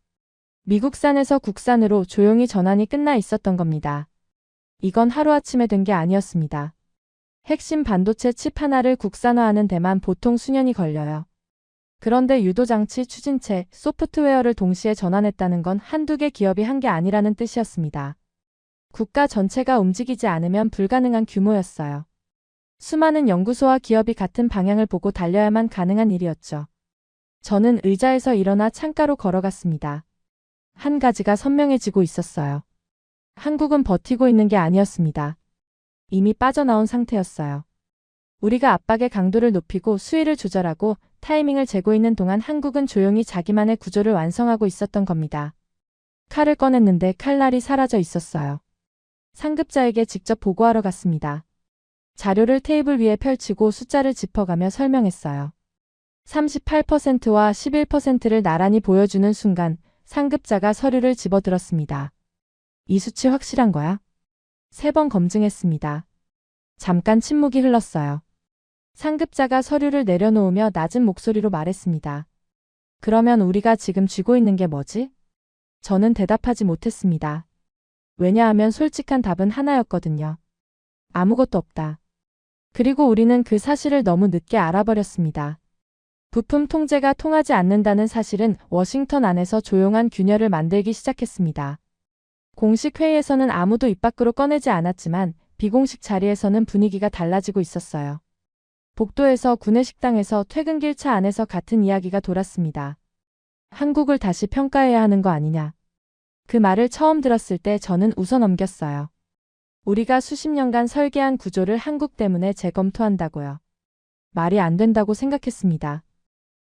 미국산에서 국산으로 조용히 전환이 끝나 있었던 겁니다. 이건 하루아침에 된 게 아니었습니다. 핵심 반도체 칩 하나를 국산화하는 데만 보통 수년이 걸려요. 그런데 유도장치, 추진체, 소프트웨어를 동시에 전환했다는 건 한두 개 기업이 한 게 아니라는 뜻이었습니다. 국가 전체가 움직이지 않으면 불가능한 규모였어요. 수많은 연구소와 기업이 같은 방향을 보고 달려야만 가능한 일이었죠. 저는 의자에서 일어나 창가로 걸어갔습니다. 한 가지가 선명해지고 있었어요. 한국은 버티고 있는 게 아니었습니다. 이미 빠져나온 상태였어요. 우리가 압박의 강도를 높이고 수위를 조절하고 타이밍을 재고 있는 동안 한국은 조용히 자기만의 구조를 완성하고 있었던 겁니다. 칼을 꺼냈는데 칼날이 사라져 있었어요. 상급자에게 직접 보고하러 갔습니다. 자료를 테이블 위에 펼치고 숫자를 짚어가며 설명했어요. 38%와 11%를 나란히 보여주는 순간 상급자가 서류를 집어들었습니다. 이 수치 확실한 거야? 3번 검증했습니다. 잠깐 침묵이 흘렀어요. 상급자가 서류를 내려놓으며 낮은 목소리로 말했습니다. 그러면 우리가 지금 쥐고 있는 게 뭐지? 저는 대답하지 못했습니다. 왜냐하면 솔직한 답은 하나였거든요. 아무것도 없다. 그리고 우리는 그 사실을 너무 늦게 알아버렸습니다. 부품 통제가 통하지 않는다는 사실은 워싱턴 안에서 조용한 균열을 만들기 시작했습니다. 공식 회의에서는 아무도 입 밖으로 꺼내지 않았지만 비공식 자리에서는 분위기가 달라지고 있었어요. 복도에서 구내식당에서 퇴근길 차 안에서 같은 이야기가 돌았습니다. 한국을 다시 평가해야 하는 거 아니냐. 그 말을 처음 들었을 때 저는 웃어넘겼어요. 우리가 수십 년간 설계한 구조를 한국 때문에 재검토한다고요. 말이 안 된다고 생각했습니다.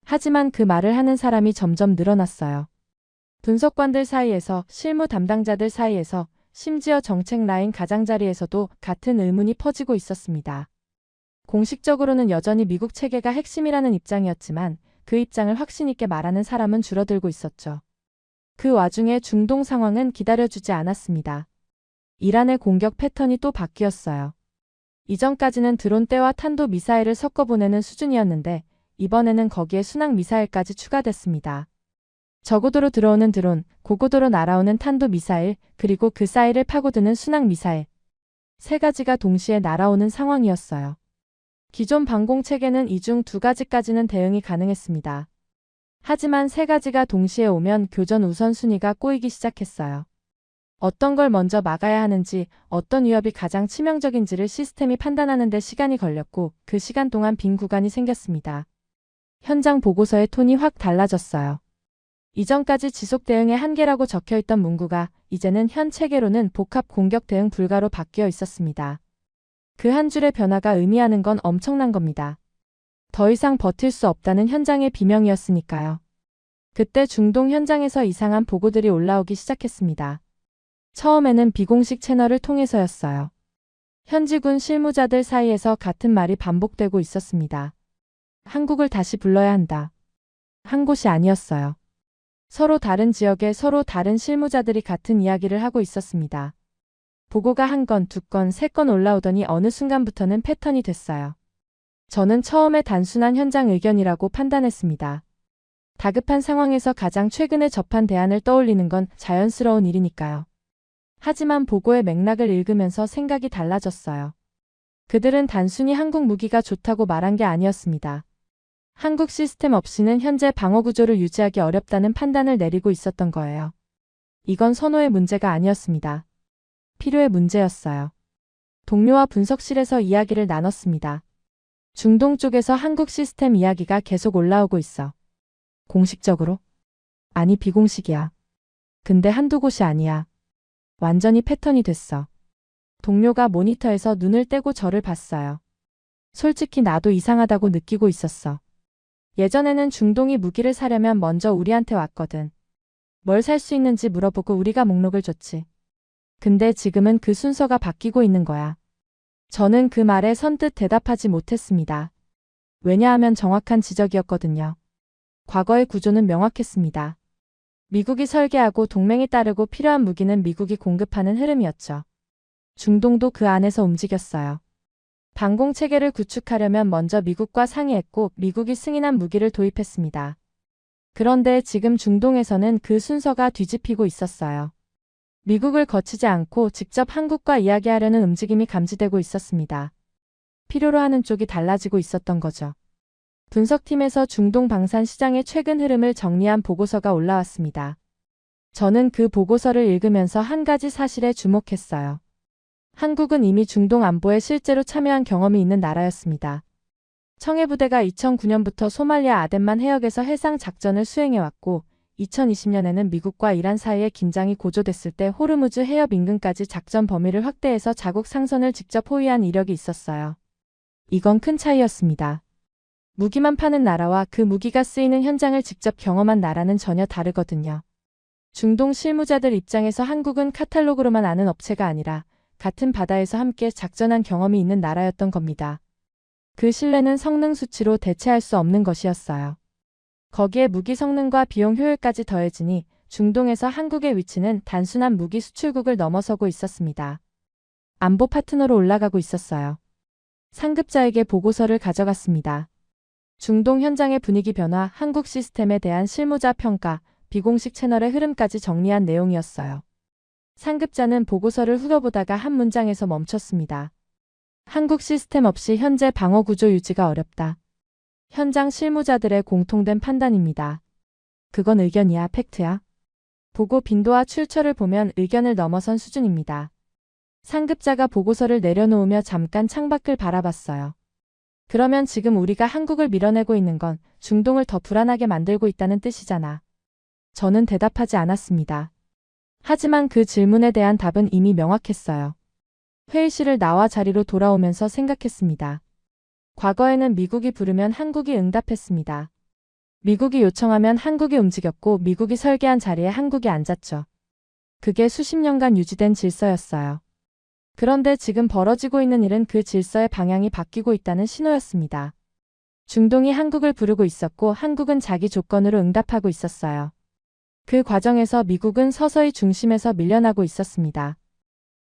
하지만 그 말을 하는 사람이 점점 늘어났어요. 분석관들 사이에서, 실무 담당자들 사이에서, 심지어 정책 라인 가장자리에서도 같은 의문이 퍼지고 있었습니다. 공식적으로는 여전히 미국 체계가 핵심이라는 입장이었지만 그 입장을 확신 있게 말하는 사람은 줄어들고 있었죠. 그 와중에 중동 상황은 기다려주지 않았습니다. 이란의 공격 패턴이 또 바뀌었어요. 이전까지는 드론대와 탄도 미사일을 섞어 보내는 수준이었는데 이번에는 거기에 순항 미사일까지 추가됐습니다. 저고도로 들어오는 드론, 고고도로 날아오는 탄도 미사일, 그리고 그 사이를 파고드는 순항 미사일. 3가지가 동시에 날아오는 상황이었어요. 기존 방공 체계는 이 중 2가지까지는 대응이 가능했습니다. 하지만 3가지가 동시에 오면 교전 우선순위가 꼬이기 시작했어요. 어떤 걸 먼저 막아야 하는지, 어떤 위협이 가장 치명적인지를 시스템이 판단하는 데 시간이 걸렸고 그 시간 동안 빈 구간이 생겼습니다. 현장 보고서의 톤이 확 달라졌어요. 이전까지 지속 대응의 한계라고 적혀있던 문구가 이제는 현 체계로는 복합 공격 대응 불가로 바뀌어 있었습니다. 그 한 줄의 변화가 의미하는 건 엄청난 겁니다. 더 이상 버틸 수 없다는 현장의 비명이었으니까요. 그때 중동 현장에서 이상한 보고들이 올라오기 시작했습니다. 처음에는 비공식 채널을 통해서였어요. 현지군 실무자들 사이에서 같은 말이 반복되고 있었습니다. 한국을 다시 불러야 한다. 한 곳이 아니었어요. 서로 다른 지역에 서로 다른 실무자들이 같은 이야기를 하고 있었습니다. 보고가 1건, 2건, 3건 올라오더니 어느 순간부터는 패턴이 됐어요. 저는 처음에 단순한 현장 의견이라고 판단했습니다. 다급한 상황에서 가장 최근에 접한 대안을 떠올리는 건 자연스러운 일이니까요. 하지만 보고의 맥락을 읽으면서 생각이 달라졌어요. 그들은 단순히 한국 무기가 좋다고 말한 게 아니었습니다. 한국 시스템 없이는 현재 방어 구조를 유지하기 어렵다는 판단을 내리고 있었던 거예요. 이건 선호의 문제가 아니었습니다. 필요의 문제였어요. 동료와 분석실에서 이야기를 나눴습니다. 중동 쪽에서 한국 시스템 이야기가 계속 올라오고 있어. 공식적으로? 아니, 비공식이야. 근데 한두 곳이 아니야. 완전히 패턴이 됐어. 동료가 모니터에서 눈을 떼고 저를 봤어요. 솔직히 나도 이상하다고 느끼고 있었어. 예전에는 중동이 무기를 사려면 먼저 우리한테 왔거든. 뭘 살 수 있는지 물어보고 우리가 목록을 줬지. 근데 지금은 그 순서가 바뀌고 있는 거야. 저는 그 말에 선뜻 대답하지 못했습니다. 왜냐하면 정확한 지적이었거든요. 과거의 구조는 명확했습니다. 미국이 설계하고 동맹이 따르고 필요한 무기는 미국이 공급하는 흐름이었죠. 중동도 그 안에서 움직였어요. 방공 체계를 구축하려면 먼저 미국과 상의했고 미국이 승인한 무기를 도입했습니다. 그런데 지금 중동에서는 그 순서가 뒤집히고 있었어요. 미국을 거치지 않고 직접 한국과 이야기하려는 움직임이 감지되고 있었습니다. 필요로 하는 쪽이 달라지고 있었던 거죠. 분석팀에서 중동 방산 시장의 최근 흐름을 정리한 보고서가 올라왔습니다. 저는 그 보고서를 읽으면서 한 가지 사실에 주목했어요. 한국은 이미 중동 안보에 실제로 참여한 경험이 있는 나라였습니다. 청해부대가 2009년부터 소말리아 아덴만 해역에서 해상 작전을 수행해왔고 2020년에는 미국과 이란 사이의 긴장이 고조됐을 때 호르무즈 해협 인근까지 작전 범위를 확대해서 자국 상선을 직접 호위한 이력이 있었어요. 이건 큰 차이였습니다. 무기만 파는 나라와 그 무기가 쓰이는 현장을 직접 경험한 나라는 전혀 다르거든요. 중동 실무자들 입장에서 한국은 카탈로그로만 아는 업체가 아니라 같은 바다에서 함께 작전한 경험이 있는 나라였던 겁니다. 그 신뢰는 성능 수치로 대체할 수 없는 것이었어요. 거기에 무기 성능과 비용 효율까지 더해지니 중동에서 한국의 위치는 단순한 무기 수출국을 넘어서고 있었습니다. 안보 파트너로 올라가고 있었어요. 상급자에게 보고서를 가져갔습니다. 중동 현장의 분위기 변화, 한국 시스템에 대한 실무자 평가, 비공식 채널의 흐름까지 정리한 내용이었어요. 상급자는 보고서를 훑어보다가 한 문장에서 멈췄습니다. 한국 시스템 없이 현재 방어 구조 유지가 어렵다. 현장 실무자들의 공통된 판단입니다. 그건 의견이야, 팩트야? 보고 빈도와 출처를 보면 의견을 넘어선 수준입니다. 상급자가 보고서를 내려놓으며 잠깐 창밖을 바라봤어요. 그러면 지금 우리가 한국을 밀어내고 있는 건 중동을 더 불안하게 만들고 있다는 뜻이잖아. 저는 대답하지 않았습니다. 하지만 그 질문에 대한 답은 이미 명확했어요. 회의실을 나와 자리로 돌아오면서 생각했습니다. 과거에는 미국이 부르면 한국이 응답했습니다. 미국이 요청하면 한국이 움직였고 미국이 설계한 자리에 한국이 앉았죠. 그게 수십 년간 유지된 질서였어요. 그런데 지금 벌어지고 있는 일은 그 질서의 방향이 바뀌고 있다는 신호였습니다. 중동이 한국을 부르고 있었고 한국은 자기 조건으로 응답하고 있었어요. 그 과정에서 미국은 서서히 중심에서 밀려나고 있었습니다.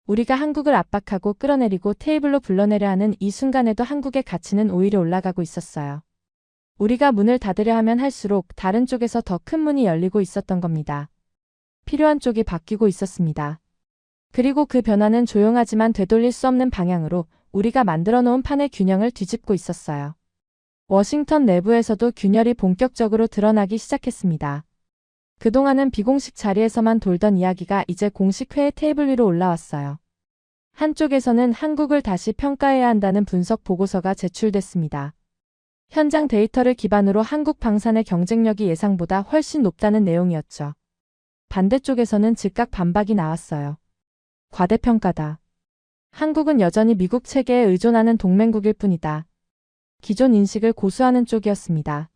우리가 한국을 압박하고 끌어내리고 테이블로 불러내려 하는 이 순간에도 한국의 가치는 오히려 올라가고 있었어요. 우리가 문을 닫으려 하면 할수록 다른 쪽에서 더 큰 문이 열리고 있었던 겁니다. 필요한 쪽이 바뀌고 있었습니다. 그리고 그 변화는 조용하지만 되돌릴 수 없는 방향으로 우리가 만들어 놓은 판의 균형을 뒤집고 있었어요. 워싱턴 내부에서도 균열이 본격적으로 드러나기 시작했습니다. 그동안은 비공식 자리에서만 돌던 이야기가 이제 공식 회의 테이블 위로 올라왔어요. 한쪽에서는 한국을 다시 평가해야 한다는 분석 보고서가 제출됐습니다. 현장 데이터를 기반으로 한국 방산의 경쟁력이 예상보다 훨씬 높다는 내용이었죠. 반대쪽에서는 즉각 반박이 나왔어요. 과대평가다. 한국은 여전히 미국 체계에 의존하는 동맹국일 뿐이다. 기존 인식을 고수하는 쪽이었습니다.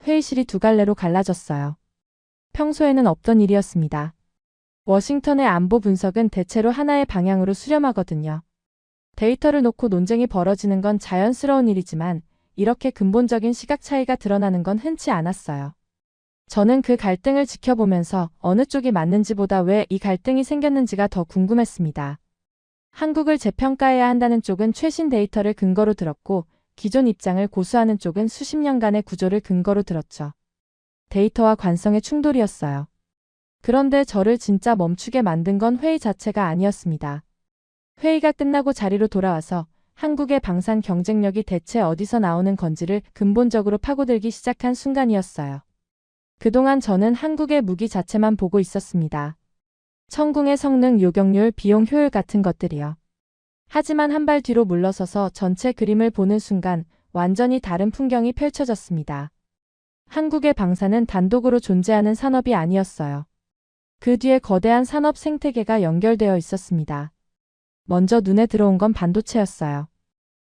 회의실이 두 갈래로 갈라졌어요. 평소에는 없던 일이었습니다. 워싱턴의 안보 분석은 대체로 하나의 방향으로 수렴하거든요. 데이터를 놓고 논쟁이 벌어지는 건 자연스러운 일이지만 이렇게 근본적인 시각 차이가 드러나는 건 흔치 않았어요. 저는 그 갈등을 지켜보면서 어느 쪽이 맞는지보다 왜 이 갈등이 생겼는지가 더 궁금했습니다. 한국을 재평가해야 한다는 쪽은 최신 데이터를 근거로 들었고 기존 입장을 고수하는 쪽은 수십 년간의 구조를 근거로 들었죠. 데이터와 관성의 충돌이었어요. 그런데 저를 진짜 멈추게 만든 건 회의 자체가 아니었습니다. 회의가 끝나고 자리로 돌아와서 한국의 방산 경쟁력이 대체 어디서 나오는 건지를 근본적으로 파고들기 시작한 순간이었어요. 그동안 저는 한국의 무기 자체만 보고 있었습니다. 천궁의 성능, 요격률, 비용 효율 같은 것들이요. 하지만 한 발 뒤로 물러서서 전체 그림을 보는 순간 완전히 다른 풍경이 펼쳐졌습니다. 한국의 방산은 단독으로 존재하는 산업이 아니었어요. 그 뒤에 거대한 산업 생태계가 연결되어 있었습니다. 먼저 눈에 들어온 건 반도체였어요.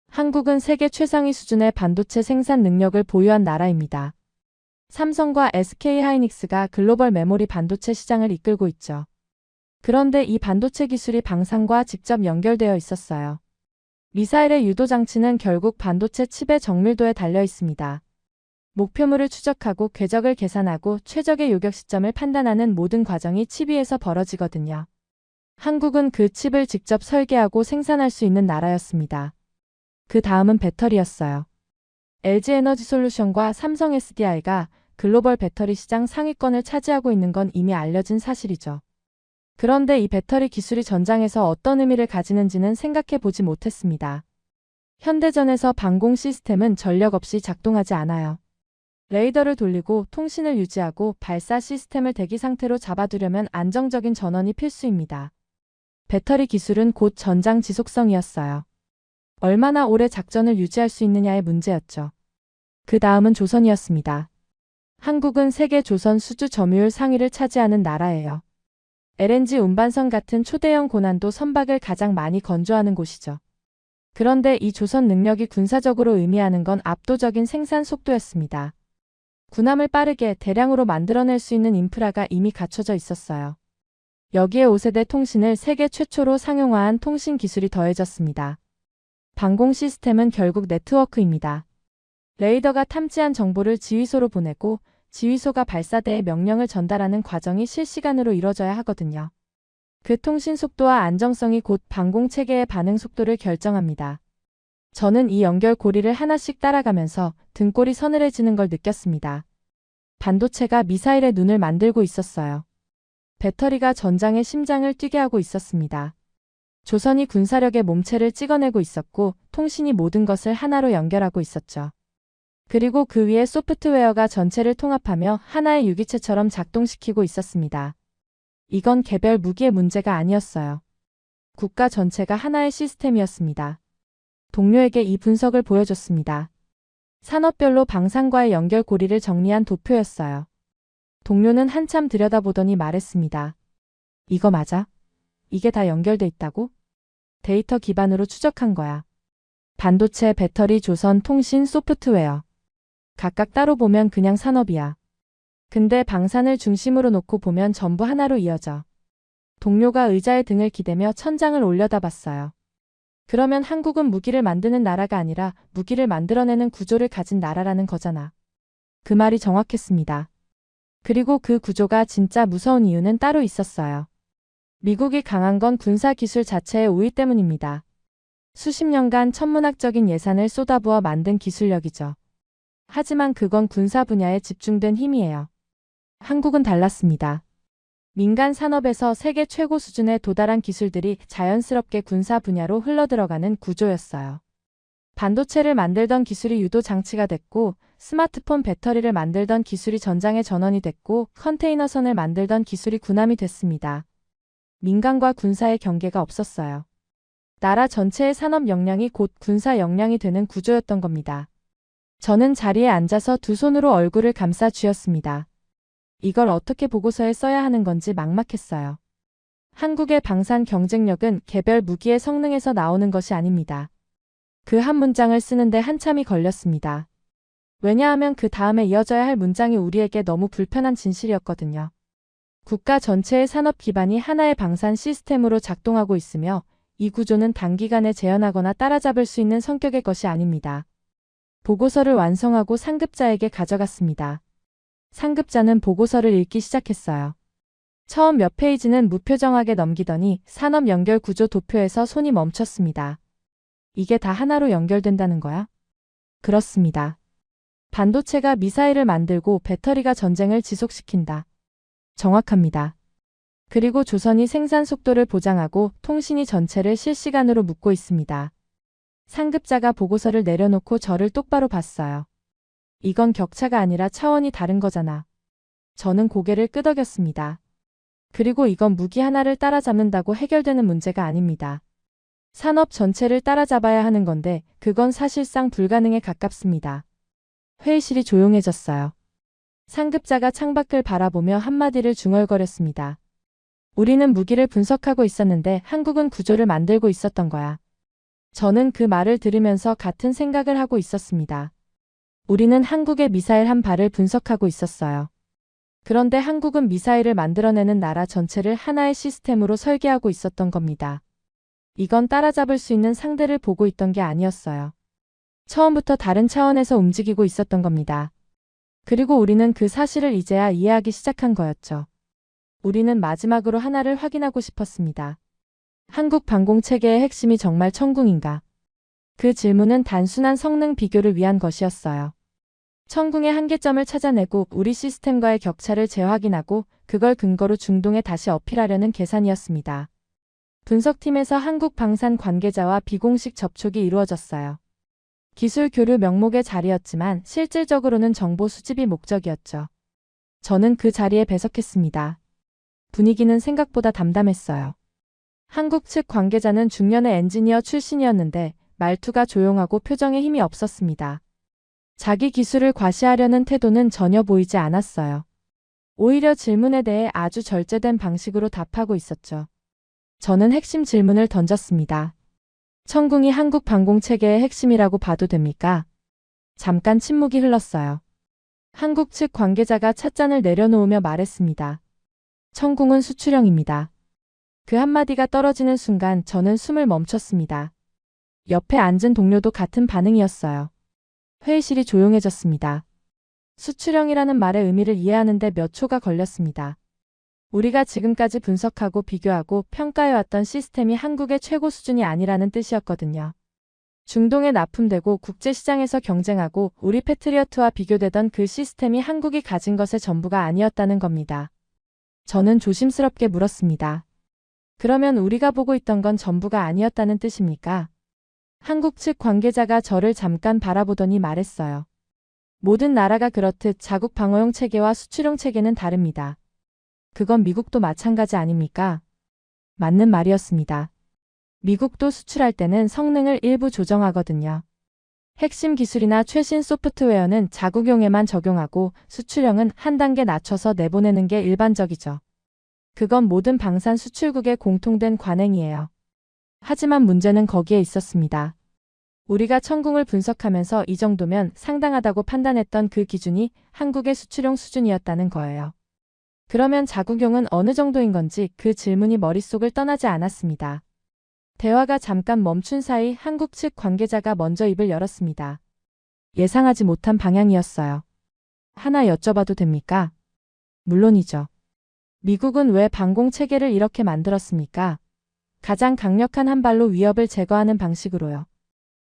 한국은 세계 최상위 수준의 반도체 생산 능력을 보유한 나라입니다. 삼성과 SK하이닉스가 글로벌 메모리 반도체 시장을 이끌고 있죠. 그런데 이 반도체 기술이 방산과 직접 연결되어 있었어요. 미사일의 유도 장치는 결국 반도체 칩의 정밀도에 달려 있습니다. 목표물을 추적하고 궤적을 계산하고 최적의 요격 시점을 판단하는 모든 과정이 칩 위에서 벌어지거든요. 한국은 그 칩을 직접 설계하고 생산할 수 있는 나라였습니다. 그 다음은 배터리였어요. LG에너지솔루션과 삼성 SDI가 글로벌 배터리 시장 상위권을 차지하고 있는 건 이미 알려진 사실이죠. 그런데 이 배터리 기술이 전장에서 어떤 의미를 가지는지는 생각해 보지 못했습니다. 현대전에서 방공 시스템은 전력 없이 작동하지 않아요. 레이더를 돌리고 통신을 유지하고 발사 시스템을 대기 상태로 잡아두려면 안정적인 전원이 필수입니다. 배터리 기술은 곧 전장 지속성이었어요. 얼마나 오래 작전을 유지할 수 있느냐의 문제였죠. 그 다음은 조선이었습니다. 한국은 세계 조선 수주 점유율 상위를 차지하는 나라예요. LNG 운반선 같은 초대형 고난도 선박을 가장 많이 건조하는 곳이죠. 그런데 이 조선 능력이 군사적으로 의미하는 건 압도적인 생산 속도였습니다. 군함을 빠르게 대량으로 만들어낼 수 있는 인프라가 이미 갖춰져 있었어요. 여기에 5세대 통신을 세계 최초로 상용화한 통신 기술이 더해졌습니다. 방공 시스템은 결국 네트워크입니다. 레이더가 탐지한 정보를 지휘소로 보내고 지휘소가 발사대에 명령을 전달하는 과정이 실시간으로 이뤄져야 하거든요. 그 통신 속도와 안정성이 곧 방공 체계의 반응 속도를 결정합니다. 저는 이 연결 고리를 하나씩 따라가면서 등골이 서늘해지는 걸 느꼈습니다. 반도체가 미사일의 눈을 만들고 있었어요. 배터리가 전장의 심장을 뛰게 하고 있었습니다. 조선이 군사력의 몸체를 찍어내고 있었고 통신이 모든 것을 하나로 연결하고 있었죠. 그리고 그 위에 소프트웨어가 전체를 통합하며 하나의 유기체처럼 작동시키고 있었습니다. 이건 개별 무기의 문제가 아니었어요. 국가 전체가 하나의 시스템이었습니다. 동료에게 이 분석을 보여줬습니다. 산업별로 방산과의 연결 고리를 정리한 도표였어요. 동료는 한참 들여다보더니 말했습니다. 이거 맞아? 이게 다 연결돼 있다고? 데이터 기반으로 추적한 거야. 반도체, 배터리, 조선, 통신, 소프트웨어. 각각 따로 보면 그냥 산업이야. 근데 방산을 중심으로 놓고 보면 전부 하나로 이어져. 동료가 의자에 등을 기대며 천장을 올려다봤어요. 그러면 한국은 무기를 만드는 나라가 아니라 무기를 만들어내는 구조를 가진 나라라는 거잖아. 그 말이 정확했습니다. 그리고 그 구조가 진짜 무서운 이유는 따로 있었어요. 미국이 강한 건 군사 기술 자체의 우위 때문입니다. 수십 년간 천문학적인 예산을 쏟아부어 만든 기술력이죠. 하지만 그건 군사 분야에 집중된 힘이에요. 한국은 달랐습니다. 민간 산업에서 세계 최고 수준에 도달한 기술들이 자연스럽게 군사 분야로 흘러들어가는 구조였어요. 반도체를 만들던 기술이 유도 장치가 됐고, 스마트폰 배터리를 만들던 기술이 전장의 전원이 됐고, 컨테이너선을 만들던 기술이 군함이 됐습니다. 민간과 군사의 경계가 없었어요. 나라 전체의 산업 역량이 곧 군사 역량이 되는 구조였던 겁니다. 저는 자리에 앉아서 두 손으로 얼굴을 감싸 쥐었습니다. 이걸 어떻게 보고서에 써야 하는 건지 막막했어요. 한국의 방산 경쟁력은 개별 무기의 성능에서 나오는 것이 아닙니다. 그 한 문장을 쓰는데 한참이 걸렸습니다. 왜냐하면 그 다음에 이어져야 할 문장이 우리에게 너무 불편한 진실이었거든요. 국가 전체의 산업 기반이 하나의 방산 시스템으로 작동하고 있으며 이 구조는 단기간에 재현하거나 따라잡을 수 있는 성격의 것이 아닙니다. 보고서를 완성하고 상급자에게 가져갔습니다. 상급자는 보고서를 읽기 시작했어요. 처음 몇 페이지는 무표정하게 넘기더니 산업 연결 구조 도표에서 손이 멈췄습니다. 이게 다 하나로 연결된다는 거야? 그렇습니다. 반도체가 미사일을 만들고 배터리가 전쟁을 지속시킨다. 정확합니다. 그리고 조선이 생산 속도를 보장하고 통신이 전체를 실시간으로 묶고 있습니다. 상급자가 보고서를 내려놓고 저를 똑바로 봤어요. 이건 격차가 아니라 차원이 다른 거잖아. 저는 고개를 끄덕였습니다. 그리고 이건 무기 하나를 따라잡는다고 해결되는 문제가 아닙니다. 산업 전체를 따라잡아야 하는 건데 그건 사실상 불가능에 가깝습니다. 회의실이 조용해졌어요. 상급자가 창밖을 바라보며 한마디를 중얼거렸습니다. 우리는 무기를 분석하고 있었는데 한국은 구조를 만들고 있었던 거야. 저는 그 말을 들으면서 같은 생각을 하고 있었습니다. 우리는 한국의 미사일 한 발을 분석하고 있었어요. 그런데 한국은 미사일을 만들어내는 나라 전체를 하나의 시스템으로 설계하고 있었던 겁니다. 이건 따라잡을 수 있는 상대를 보고 있던 게 아니었어요. 처음부터 다른 차원에서 움직이고 있었던 겁니다. 그리고 우리는 그 사실을 이제야 이해하기 시작한 거였죠. 우리는 마지막으로 하나를 확인하고 싶었습니다. 한국 방공체계의 핵심이 정말 천궁인가? 그 질문은 단순한 성능 비교를 위한 것이었어요. 천궁의 한계점을 찾아내고 우리 시스템과의 격차를 재확인하고 그걸 근거로 중동에 다시 어필하려는 계산이었습니다. 분석팀에서 한국 방산 관계자와 비공식 접촉이 이루어졌어요. 기술 교류 명목의 자리였지만 실질적으로는 정보 수집이 목적이었죠. 저는 그 자리에 배석했습니다. 분위기는 생각보다 담담했어요. 한국 측 관계자는 중년의 엔지니어 출신이었는데 말투가 조용하고 표정에 힘이 없었습니다. 자기 기술을 과시하려는 태도는 전혀 보이지 않았어요. 오히려 질문에 대해 아주 절제된 방식으로 답하고 있었죠. 저는 핵심 질문을 던졌습니다. 천궁이 한국 방공체계의 핵심이라고 봐도 됩니까? 잠깐 침묵이 흘렀어요. 한국 측 관계자가 찻잔을 내려놓으며 말했습니다. 천궁은 수출형입니다. 그 한마디가 떨어지는 순간 저는 숨을 멈췄습니다. 옆에 앉은 동료도 같은 반응이었어요. 회의실이 조용해졌습니다. 수출형이라는 말의 의미를 이해하는데 몇 초가 걸렸습니다. 우리가 지금까지 분석하고 비교하고 평가해왔던 시스템이 한국의 최고 수준이 아니라는 뜻이었거든요. 중동에 납품되고 국제시장에서 경쟁하고 우리 패트리어트와 비교되던 그 시스템이 한국이 가진 것의 전부가 아니었다는 겁니다. 저는 조심스럽게 물었습니다. 그러면 우리가 보고 있던 건 전부가 아니었다는 뜻입니까? 한국 측 관계자가 저를 잠깐 바라보더니 말했어요. 모든 나라가 그렇듯 자국 방어용 체계와 수출용 체계는 다릅니다. 그건 미국도 마찬가지 아닙니까? 맞는 말이었습니다. 미국도 수출할 때는 성능을 일부 조정하거든요. 핵심 기술이나 최신 소프트웨어는 자국용에만 적용하고 수출형은 한 단계 낮춰서 내보내는 게 일반적이죠. 그건 모든 방산 수출국의 공통된 관행이에요. 하지만 문제는 거기에 있었습니다. 우리가 천궁을 분석하면서 이 정도면 상당하다고 판단했던 그 기준이 한국의 수출용 수준이었다는 거예요. 그러면 자국용은 어느 정도인 건지 그 질문이 머릿속을 떠나지 않았습니다. 대화가 잠깐 멈춘 사이 한국 측 관계자가 먼저 입을 열었습니다. 예상하지 못한 방향이었어요. 하나 여쭤봐도 됩니까? 물론이죠. 미국은 왜 방공체계를 이렇게 만들었습니까? 가장 강력한 한 발로 위협을 제거하는 방식으로요.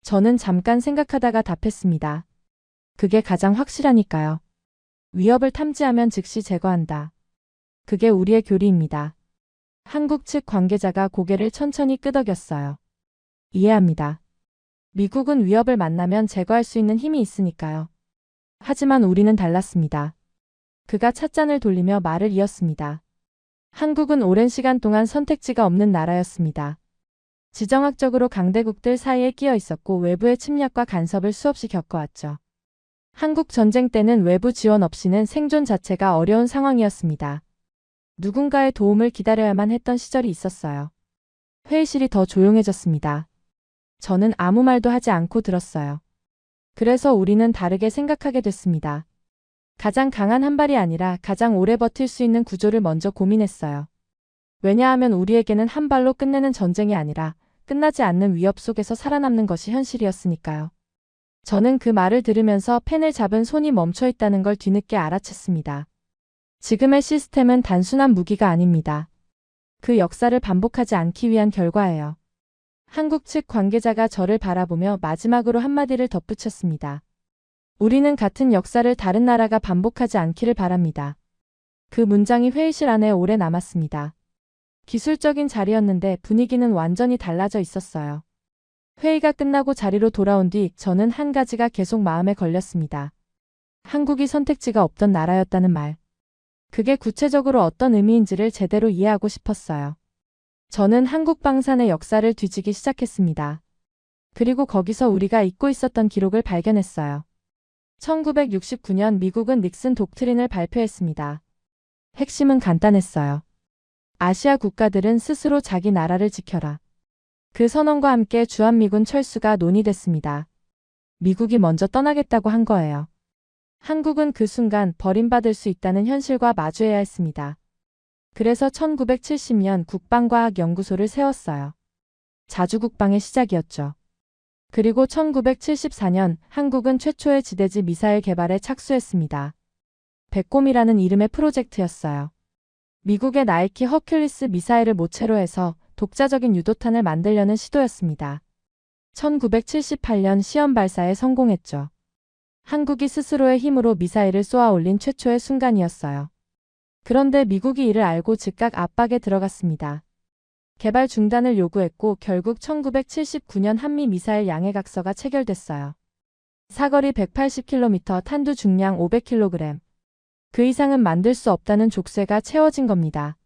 저는 잠깐 생각하다가 답했습니다. 그게 가장 확실하니까요. 위협을 탐지하면 즉시 제거한다. 그게 우리의 교리입니다. 한국 측 관계자가 고개를 천천히 끄덕였어요. 이해합니다. 미국은 위협을 만나면 제거할 수 있는 힘이 있으니까요. 하지만 우리는 달랐습니다. 그가 찻잔을 돌리며 말을 이었습니다. 한국은 오랜 시간 동안 선택지가 없는 나라였습니다. 지정학적으로 강대국들 사이에 끼어 있었고 외부의 침략과 간섭을 수없이 겪어왔죠. 한국 전쟁 때는 외부 지원 없이는 생존 자체가 어려운 상황이었습니다. 누군가의 도움을 기다려야만 했던 시절이 있었어요. 회의실이 더 조용해졌습니다. 저는 아무 말도 하지 않고 들었어요. 그래서 우리는 다르게 생각하게 됐습니다. 가장 강한 한 발이 아니라 가장 오래 버틸 수 있는 구조를 먼저 고민했어요. 왜냐하면 우리에게는 한 발로 끝내는 전쟁이 아니라 끝나지 않는 위협 속에서 살아남는 것이 현실이었으니까요. 저는 그 말을 들으면서 펜을 잡은 손이 멈춰 있다는 걸 뒤늦게 알아챘습니다. 지금의 시스템은 단순한 무기가 아닙니다. 그 역사를 반복하지 않기 위한 결과예요. 한국 측 관계자가 저를 바라보며 마지막으로 한마디를 덧붙였습니다. 우리는 같은 역사를 다른 나라가 반복하지 않기를 바랍니다. 그 문장이 회의실 안에 오래 남았습니다. 기술적인 자리였는데 분위기는 완전히 달라져 있었어요. 회의가 끝나고 자리로 돌아온 뒤 저는 한 가지가 계속 마음에 걸렸습니다. 한국이 선택지가 없던 나라였다는 말. 그게 구체적으로 어떤 의미인지를 제대로 이해하고 싶었어요. 저는 한국 방산의 역사를 뒤지기 시작했습니다. 그리고 거기서 우리가 잊고 있었던 기록을 발견했어요. 1969년 미국은 닉슨 독트린을 발표했습니다. 핵심은 간단했어요. 아시아 국가들은 스스로 자기 나라를 지켜라. 그 선언과 함께 주한미군 철수가 논의됐습니다. 미국이 먼저 떠나겠다고 한 거예요. 한국은 그 순간 버림받을 수 있다는 현실과 마주해야 했습니다. 그래서 1970년 국방과학연구소를 세웠어요. 자주국방의 시작이었죠. 그리고 1974년 한국은 최초의 지대지 미사일 개발에 착수했습니다. 백곰이라는 이름의 프로젝트였어요. 미국의 나이키 허큘리스 미사일을 모체로 해서 독자적인 유도탄을 만들려는 시도였습니다. 1978년 시험 발사에 성공했죠. 한국이 스스로의 힘으로 미사일을 쏘아 올린 최초의 순간이었어요. 그런데 미국이 이를 알고 즉각 압박에 들어갔습니다. 개발 중단을 요구했고 결국 1979년 한미 미사일 양해각서가 체결됐어요. 사거리 180km, 탄두 중량 500kg. 그 이상은 만들 수 없다는 족쇄가 채워진 겁니다.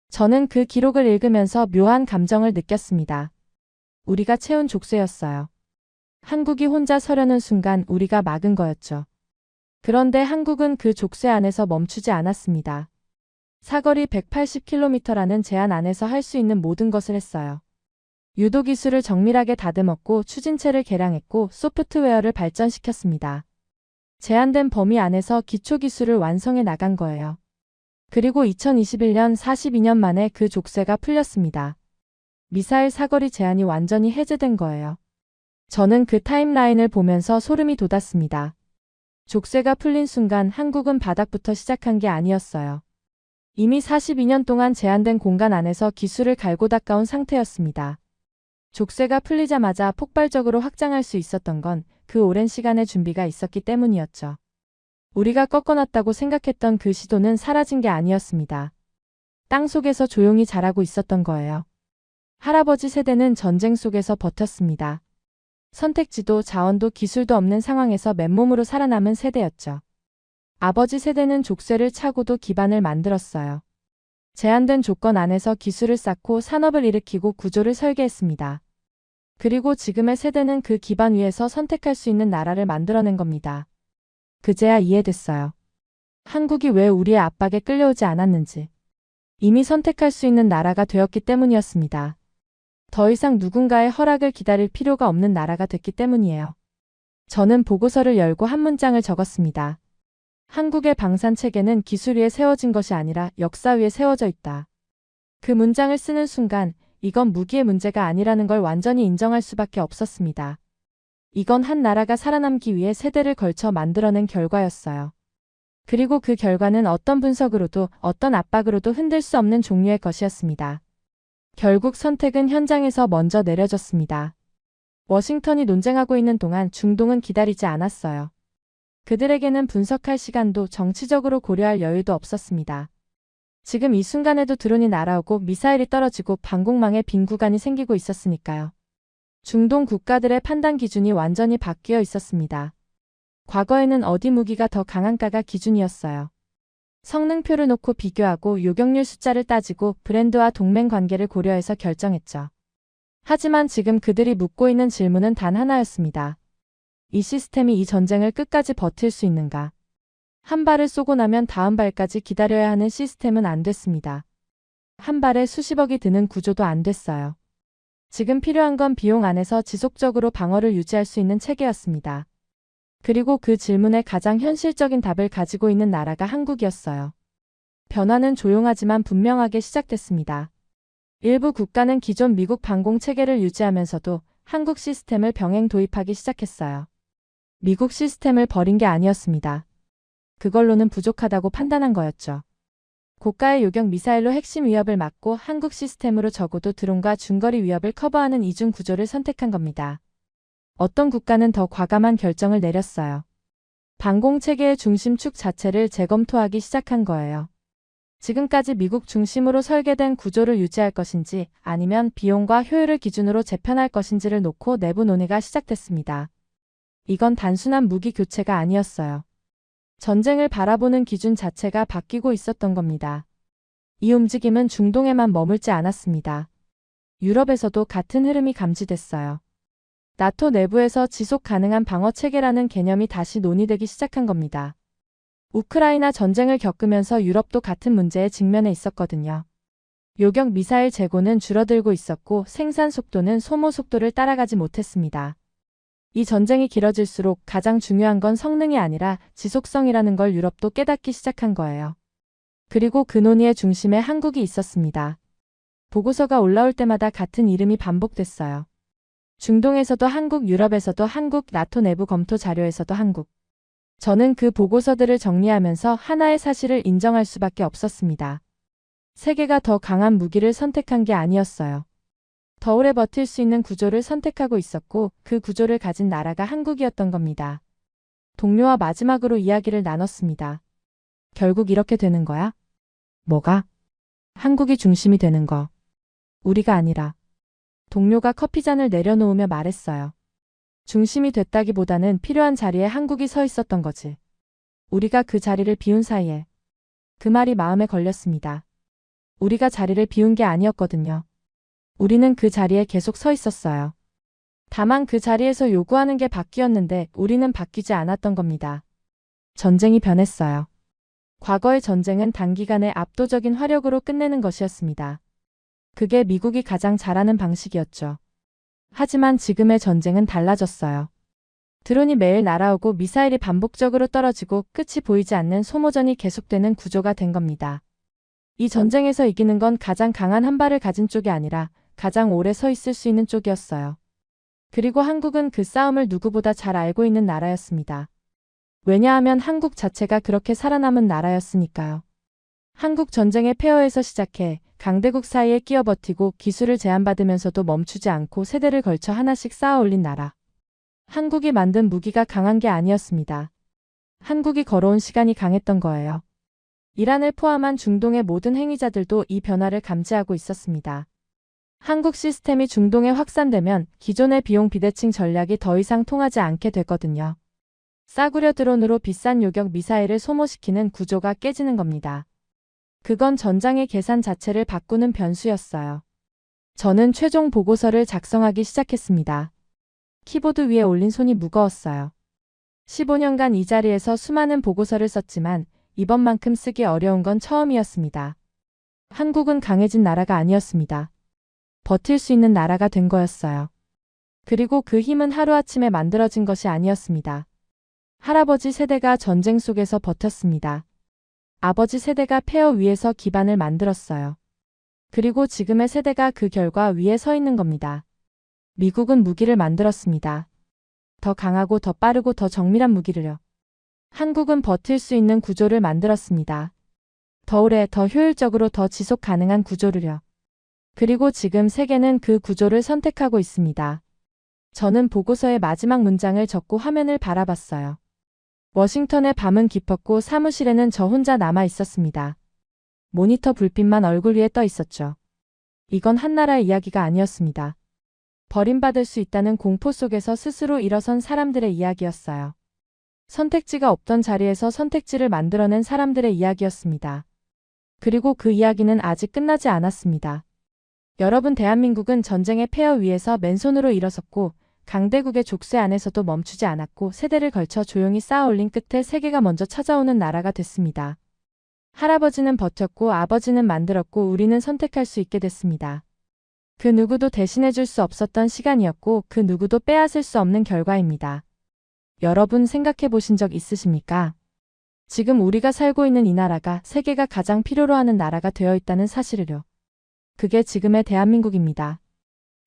저는 그 기록을 읽으면서 묘한 감정을 느꼈습니다. 우리가 채운 족쇄였어요. 한국이 혼자 서려는 순간 우리가 막은 거였죠. 그런데 한국은 그 족쇄 안에서 멈추지 않았습니다. 사거리 180km라는 제한 안에서 할 수 있는 모든 것을 했어요. 유도 기술을 정밀하게 다듬었고 추진체를 개량했고 소프트웨어를 발전시켰습니다. 제한된 범위 안에서 기초 기술을 완성해 나간 거예요. 그리고 2021년 42년 만에 그 족쇄가 풀렸습니다. 미사일 사거리 제한이 완전히 해제된 거예요. 저는 그 타임라인을 보면서 소름이 돋았습니다. 족쇄가 풀린 순간 한국은 바닥부터 시작한 게 아니었어요. 이미 42년 동안 제한된 공간 안에서 기술을 갈고 닦아온 상태였습니다. 족쇄가 풀리자마자 폭발적으로 확장할 수 있었던 건 그 오랜 시간의 준비가 있었기 때문이었죠. 우리가 꺾어놨다고 생각했던 그 시도는 사라진 게 아니었습니다. 땅속에서 조용히 자라고 있었던 거예요. 할아버지 세대는 전쟁 속에서 버텼습니다. 선택지도 자원도 기술도 없는 상황에서 맨몸으로 살아남은 세대였죠. 아버지 세대는 족쇄를 차고도 기반을 만들었어요. 제한된 조건 안에서 기술을 쌓고 산업을 일으키고 구조를 설계했습니다. 그리고 지금의 세대는 그 기반 위에서 선택할 수 있는 나라를 만들어낸 겁니다. 그제야 이해됐어요. 한국이 왜 우리의 압박에 끌려오지 않았는지. 이미 선택할 수 있는 나라가 되었기 때문이었습니다. 더 이상 누군가의 허락을 기다릴 필요가 없는 나라가 됐기 때문이에요. 저는 보고서를 열고 한 문장을 적었습니다. 한국의 방산 체계는 기술 위에 세워진 것이 아니라 역사 위에 세워져 있다. 그 문장을 쓰는 순간 이건 무기의 문제가 아니라는 걸 완전히 인정할 수밖에 없었습니다. 이건 한 나라가 살아남기 위해 세대를 걸쳐 만들어낸 결과였어요. 그리고 그 결과는 어떤 분석으로도 어떤 압박으로도 흔들 수 없는 종류의 것이었습니다. 결국 선택은 현장에서 먼저 내려졌습니다. 워싱턴이 논쟁하고 있는 동안 중동은 기다리지 않았어요. 그들에게는 분석할 시간도 정치적으로 고려할 여유도 없었습니다. 지금 이 순간에도 드론이 날아오고 미사일이 떨어지고 방공망에 빈 구간이 생기고 있었으니까요. 중동 국가들의 판단 기준이 완전히 바뀌어 있었습니다. 과거에는 어디 무기가 더 강한가가 기준이었어요. 성능표를 놓고 비교하고 요격률 숫자를 따지고 브랜드와 동맹 관계를 고려해서 결정했죠. 하지만 지금 그들이 묻고 있는 질문은 단 하나였습니다. 이 시스템이 이 전쟁을 끝까지 버틸 수 있는가? 한 발을 쏘고 나면 다음 발까지 기다려야 하는 시스템은 안 됐습니다. 한 발에 수십억이 드는 구조도 안 됐어요. 지금 필요한 건 비용 안에서 지속적으로 방어를 유지할 수 있는 체계였습니다. 그리고 그 질문에 가장 현실적인 답을 가지고 있는 나라가 한국이었어요. 변화는 조용하지만 분명하게 시작됐습니다. 일부 국가는 기존 미국 방공 체계를 유지하면서도 한국 시스템을 병행 도입하기 시작했어요. 미국 시스템을 버린 게 아니었습니다. 그걸로는 부족하다고 판단한 거였죠. 고가의 요격 미사일로 핵심 위협을 막고 한국 시스템으로 적어도 드론과 중거리 위협을 커버하는 이중 구조를 선택한 겁니다. 어떤 국가는 더 과감한 결정을 내렸어요. 방공체계의 중심축 자체를 재검토하기 시작한 거예요. 지금까지 미국 중심으로 설계된 구조를 유지할 것인지 아니면 비용과 효율을 기준으로 재편할 것인지를 놓고 내부 논의가 시작됐습니다. 이건 단순한 무기 교체가 아니었어요. 전쟁을 바라보는 기준 자체가 바뀌고 있었던 겁니다. 이 움직임은 중동에만 머물지 않았습니다. 유럽에서도 같은 흐름이 감지됐어요. 나토 내부에서 지속 가능한 방어 체계라는 개념이 다시 논의되기 시작한 겁니다. 우크라이나 전쟁을 겪으면서 유럽도 같은 문제에 직면해 있었거든요. 요격 미사일 재고는 줄어들고 있었고 생산 속도는 소모 속도를 따라가지 못했습니다. 이 전쟁이 길어질수록 가장 중요한 건 성능이 아니라 지속성이라는 걸 유럽도 깨닫기 시작한 거예요. 그리고 그 논의의 중심에 한국이 있었습니다. 보고서가 올라올 때마다 같은 이름이 반복됐어요. 중동에서도 한국, 유럽에서도 한국, 나토 내부 검토 자료에서도 한국. 저는 그 보고서들을 정리하면서 하나의 사실을 인정할 수밖에 없었습니다. 세계가 더 강한 무기를 선택한 게 아니었어요. 더 오래 버틸 수 있는 구조를 선택하고 있었고 그 구조를 가진 나라가 한국이었던 겁니다. 동료와 마지막으로 이야기를 나눴습니다. 결국 이렇게 되는 거야? 뭐가? 한국이 중심이 되는 거. 우리가 아니라. 동료가 커피잔을 내려놓으며 말했어요. 중심이 됐다기보다는 필요한 자리에 한국이 서 있었던 거지. 우리가 그 자리를 비운 사이에. 그 말이 마음에 걸렸습니다. 우리가 자리를 비운 게 아니었거든요. 우리는 그 자리에 계속 서 있었어요. 다만 그 자리에서 요구하는 게 바뀌었는데 우리는 바뀌지 않았던 겁니다. 전쟁이 변했어요. 과거의 전쟁은 단기간에 압도적인 화력으로 끝내는 것이었습니다. 그게 미국이 가장 잘하는 방식이었죠. 하지만 지금의 전쟁은 달라졌어요. 드론이 매일 날아오고 미사일이 반복적으로 떨어지고 끝이 보이지 않는 소모전이 계속되는 구조가 된 겁니다. 이 전쟁에서 이기는 건 가장 강한 한 발을 가진 쪽이 아니라 가장 오래 서 있을 수 있는 쪽이었어요. 그리고 한국은 그 싸움을 누구보다 잘 알고 있는 나라였습니다. 왜냐하면 한국 자체가 그렇게 살아남은 나라였으니까요. 한국 전쟁의 폐허에서 시작해 강대국 사이에 끼어 버티고 기술을 제한받으면서도 멈추지 않고 세대를 걸쳐 하나씩 쌓아 올린 나라. 한국이 만든 무기가 강한 게 아니었습니다. 한국이 걸어온 시간이 강했던 거예요. 이란을 포함한 중동의 모든 행위자들도 이 변화를 감지하고 있었습니다. 한국 시스템이 중동에 확산되면 기존의 비용 비대칭 전략이 더 이상 통하지 않게 되거든요. 싸구려 드론으로 비싼 요격 미사일을 소모시키는 구조가 깨지는 겁니다. 그건 전장의 계산 자체를 바꾸는 변수였어요. 저는 최종 보고서를 작성하기 시작했습니다. 키보드 위에 올린 손이 무거웠어요. 15년간 이 자리에서 수많은 보고서를 썼지만 이번만큼 쓰기 어려운 건 처음이었습니다. 한국은 강해진 나라가 아니었습니다. 버틸 수 있는 나라가 된 거였어요. 그리고 그 힘은 하루아침에 만들어진 것이 아니었습니다. 할아버지 세대가 전쟁 속에서 버텼습니다. 아버지 세대가 폐허 위에서 기반을 만들었어요. 그리고 지금의 세대가 그 결과 위에 서 있는 겁니다. 미국은 무기를 만들었습니다. 더 강하고 더 빠르고 더 정밀한 무기를요. 한국은 버틸 수 있는 구조를 만들었습니다. 더 오래, 더 효율적으로, 더 지속 가능한 구조를요. 그리고 지금 세계는 그 구조를 선택하고 있습니다. 저는 보고서의 마지막 문장을 적고 화면을 바라봤어요. 워싱턴의 밤은 깊었고 사무실에는 저 혼자 남아 있었습니다. 모니터 불빛만 얼굴 위에 떠 있었죠. 이건 한 나라의 이야기가 아니었습니다. 버림받을 수 있다는 공포 속에서 스스로 일어선 사람들의 이야기였어요. 선택지가 없던 자리에서 선택지를 만들어낸 사람들의 이야기였습니다. 그리고 그 이야기는 아직 끝나지 않았습니다. 여러분, 대한민국은 전쟁의 폐허 위에서 맨손으로 일어섰고 강대국의 족쇄 안에서도 멈추지 않았고 세대를 걸쳐 조용히 쌓아올린 끝에 세계가 먼저 찾아오는 나라가 됐습니다. 할아버지는 버텼고 아버지는 만들었고 우리는 선택할 수 있게 됐습니다. 그 누구도 대신해줄 수 없었던 시간이었고 그 누구도 빼앗을 수 없는 결과입니다. 여러분, 생각해 보신 적 있으십니까? 지금 우리가 살고 있는 이 나라가 세계가 가장 필요로 하는 나라가 되어 있다는 사실을요. 그게 지금의 대한민국입니다.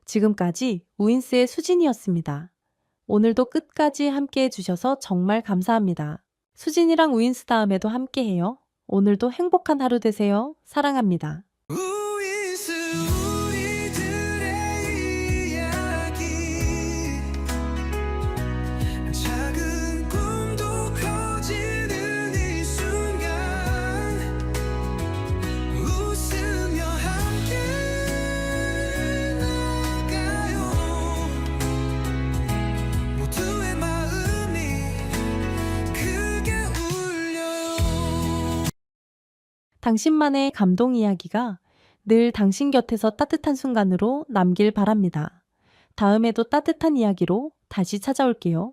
지금까지 우인스의 수진이었습니다. 오늘도 끝까지 함께 해주셔서 정말 감사합니다. 수진이랑 우인스 다음에도 함께 해요. 오늘도 행복한 하루 되세요. 사랑합니다. 우이스 우리들의 이야기 작은 꿈도 커지는 이 순간 웃으며 함께 나가요 모두의 마음이 크게 울려요. 당신만의 감동 이야기가 늘 당신 곁에서 따뜻한 순간으로 남길 바랍니다. 다음에도 따뜻한 이야기로 다시 찾아올게요.